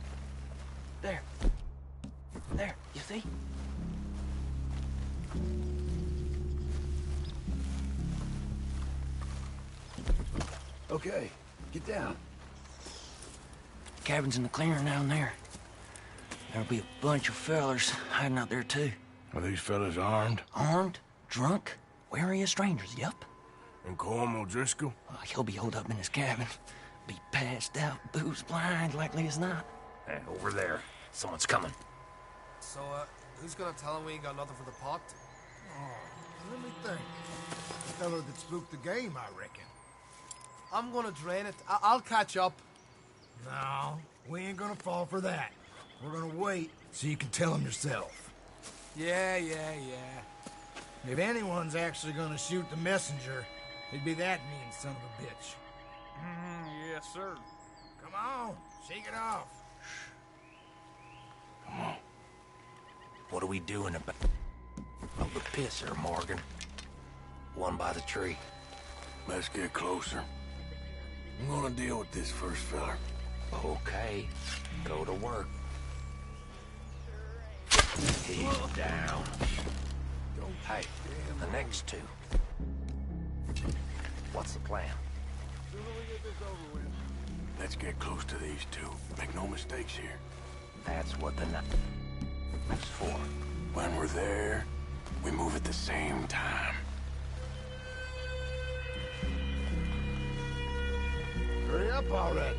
there. There, you see? Okay, get down. Cabin's in the clearing down there. There'll be a bunch of fellers hiding out there, too. Are these fellas armed? Armed, drunk, wary of strangers, yup. And Colm O'Driscoll? He'll be holed up in his cabin. Be passed out, booze blind, likely as not. Hey, over there. Someone's coming. So, who's gonna tell him we ain't got nothing for the pot? Oh, let me think. The fellow that spooked the game, I reckon. I'm gonna drain it. I'll catch up. No, we ain't gonna fall for that. We're gonna wait so you can tell him yourself. Yeah. If anyone's actually gonna shoot the messenger, it'd be that mean son of a bitch. Yes, sir. Come on, shake it off. Come on. What are we doing about the pisser, Morgan? One by the tree. Let's get closer. I'm gonna deal with this first fella. Okay, go to work. He's down. Hey, the next two. What's the plan? Let's get close to these two. Make no mistakes here. That's what the knife's for. When we're there, we move at the same time. Hurry up already.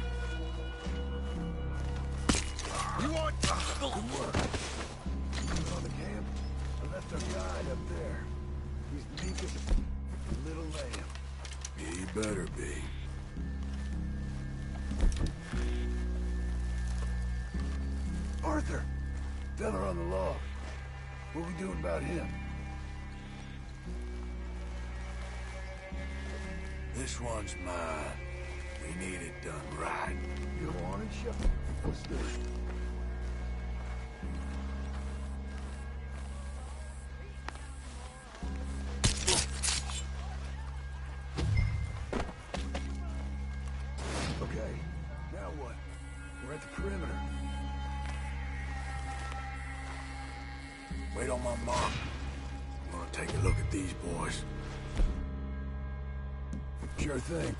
You want... Good work. On the camp, I left our guide up there. He's the meekest little lamb. Yeah, you better be. Arthur! Fella on the log. What we doing about him? This one's mine. We need it done right. Go on and show. Let's do it. Okay, now what? We're at the perimeter. Wait on my mark. I'm gonna take a look at these boys. Sure thing.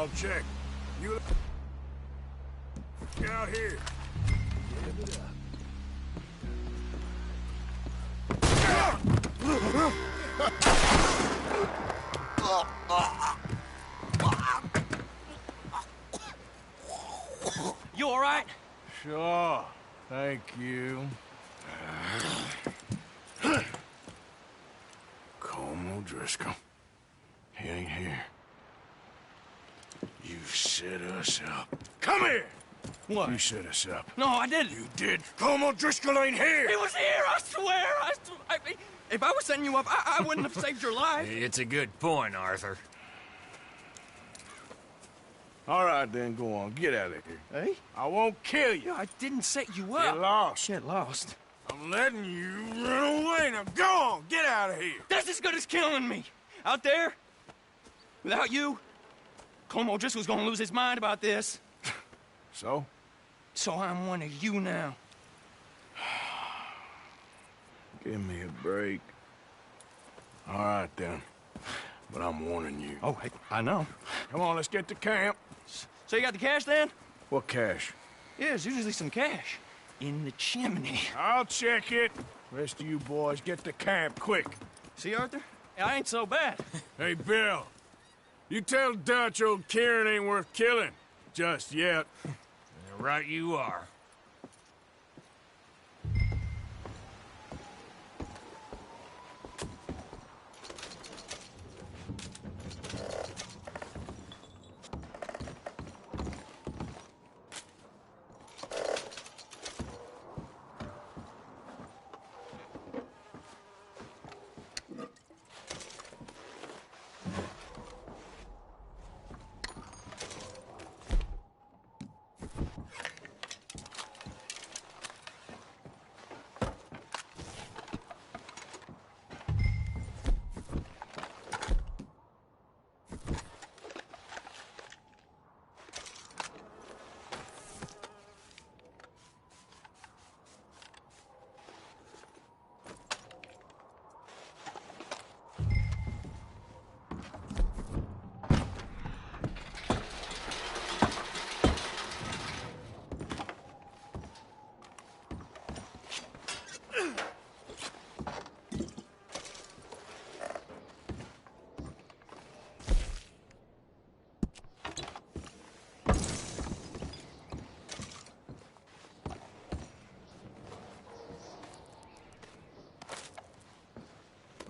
I'll check. You get out here. Give it You all right? Sure. Thank you. Colm O'Driscoll. He ain't here. You set us up. Come here! What? You set us up. No, I didn't. You did. Colm O'Driscoll ain't here! He was here, I swear! If I was setting you up, I wouldn't have saved your life. It's a good point, Arthur. All right, then, go on. Get out of here. Hey? I won't kill you. I didn't set you up. Get lost. Get lost. I'm letting you run away. Now go on. Get out of here. That's as good as killing me. Out there, without you, Colm O'Driscoll's gonna lose his mind about this. So? So I'm one of you now. Give me a break. All right, then. But I'm warning you. Oh, I know. Come on, let's get to camp. So you got the cash, then? What cash? Yeah, there's usually some cash. In the chimney. I'll check it. Rest of you boys, get to camp, quick. See, Arthur? I ain't so bad. Hey, Bill. You tell Dutch old Kieran ain't worth killing. Just yet. Right you are.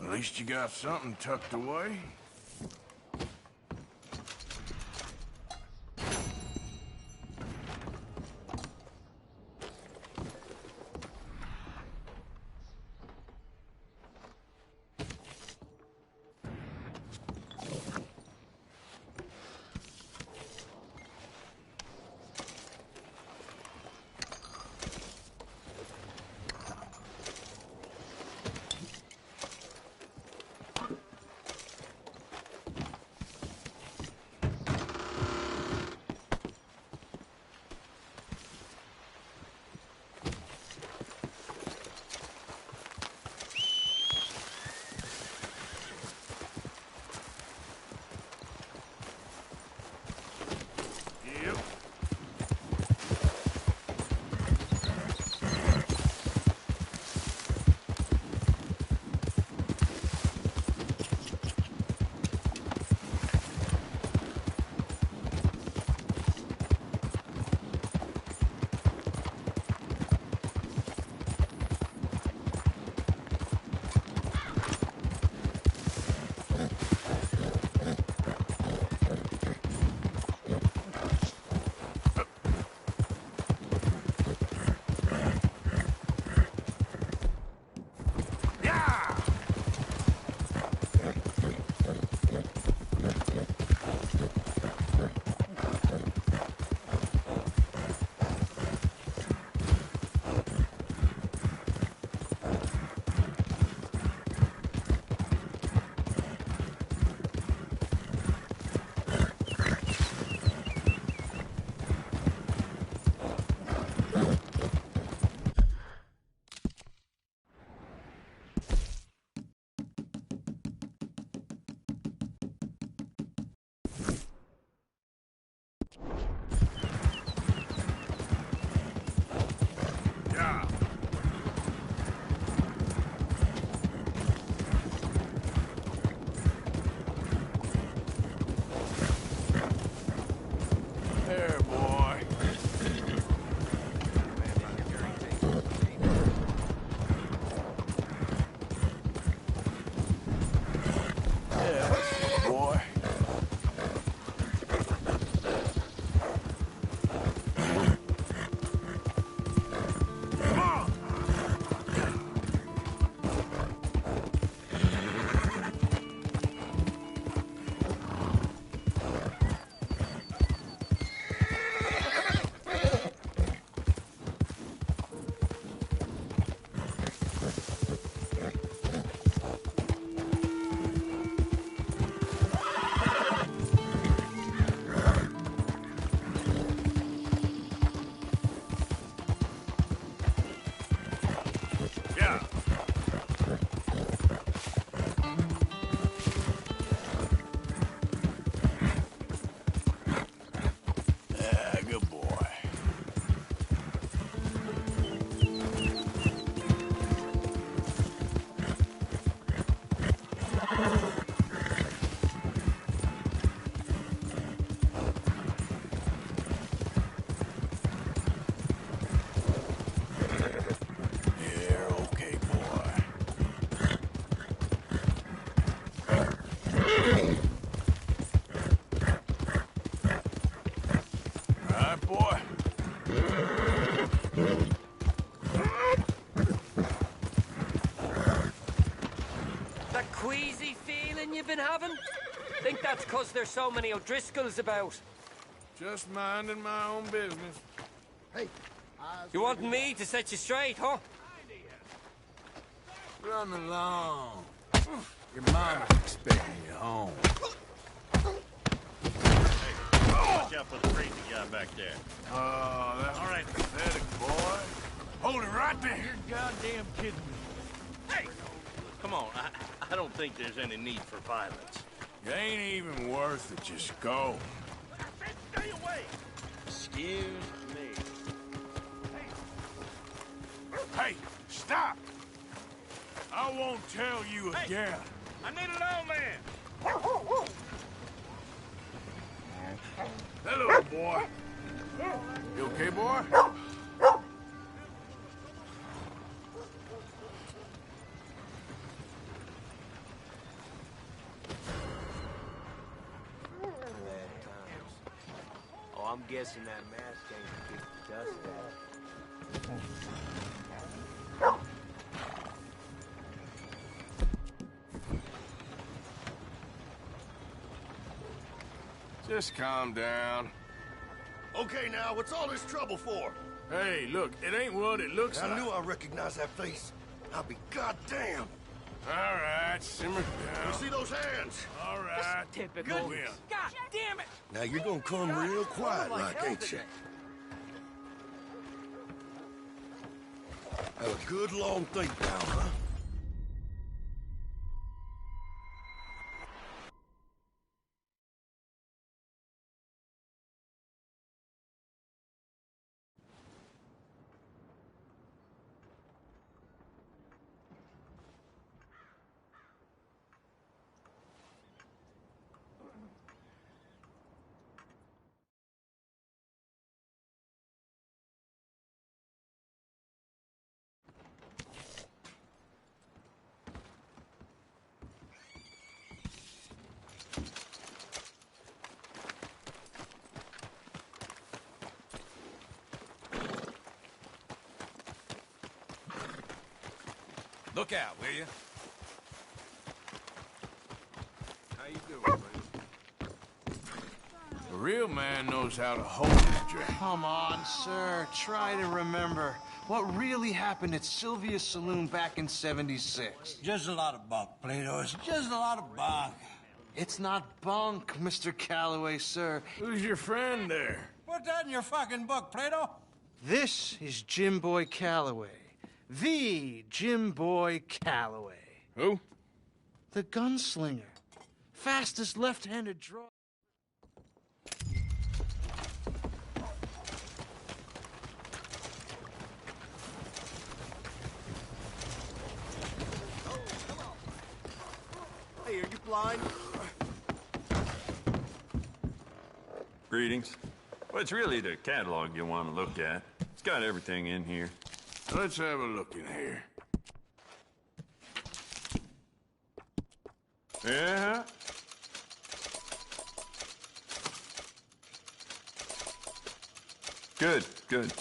At least you got something tucked away. right, boy. That queasy feeling you've been having? Think that's 'cause there's so many O'Driscolls about. Just minding my own business. Hey, You want me to set you straight, huh? Run along. Your mama's expecting you home. Watch out for the crazy guy back there. Oh, that's all right, pathetic boy. Hold it right there. You're goddamn kidding me. Hey! Come on, I don't think there's any need for violence. It ain't even worth it. Just go. I said stay away! Excuse me. Hey, stop! I won't tell you again. I need a low man. Hello, boy. You okay, boy? Oh, I'm guessing that mask ain't kicked the dust off. Just calm down. Okay, now, what's all this trouble for? Hey, look, it ain't what it looks like. I knew I recognized that face. I'll be goddamn. All right, simmer down. You see those hands? All right. Typical. Go in. God damn it! Now you're gonna come real quiet like, ain't you? Have a good long think now, huh? Look out, will you? How you doing, buddy? A real man knows how to hold his drink. Come on, sir. Try to remember what really happened at Sylvia's Saloon back in '76. Just a lot of bunk, Plato. It's just a lot of bunk. It's not bunk, Mr. Calloway, sir. Who's your friend there? Put that in your fucking book, Plato. This is Jim Boy Calloway. The Jim Boy Calloway. Who? The gunslinger. Fastest left-handed draw. Hey, are you blind? Greetings. Well, it's really the catalog you want to look at. It's got everything in here. Let's have a look in here. Yeah? Good, good.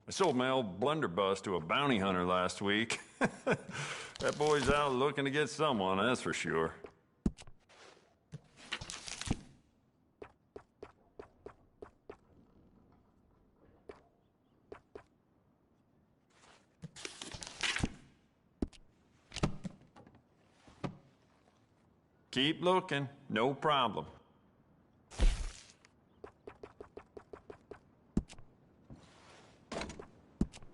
I sold my old blunderbuss to a bounty hunter last week. That boy's out looking to get someone, that's for sure. Keep looking, no problem.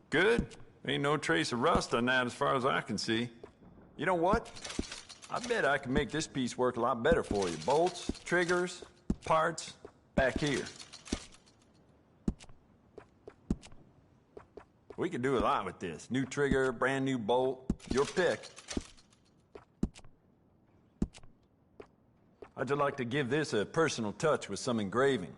Good. Ain't no trace of rust on that as far as I can see. You know what? I bet I can make this piece work a lot better for you. Bolts, triggers, parts, back here. We could do a lot with this. New trigger, brand new bolt, your pick. I'd just like to give this a personal touch with some engraving.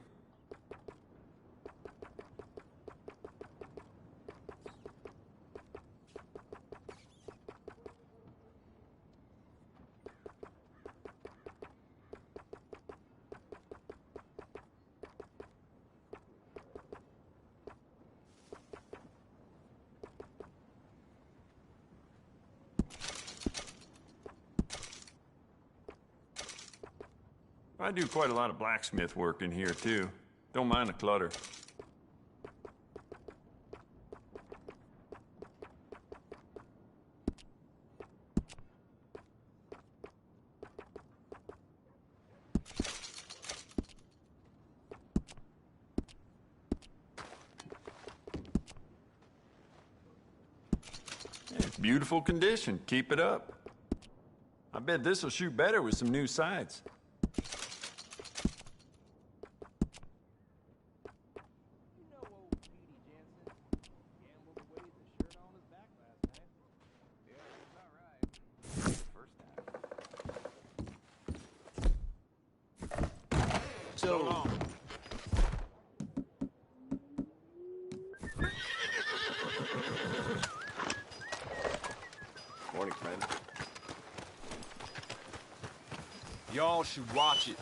I do quite a lot of blacksmith work in here, too. Don't mind the clutter. It's beautiful condition. Keep it up. I bet this will shoot better with some new sights. So long. Morning, friend. Y'all should watch it.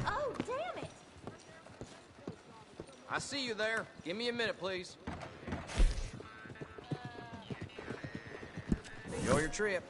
Oh, damn it! I see you there. Give me a minute, please. Enjoy your trip.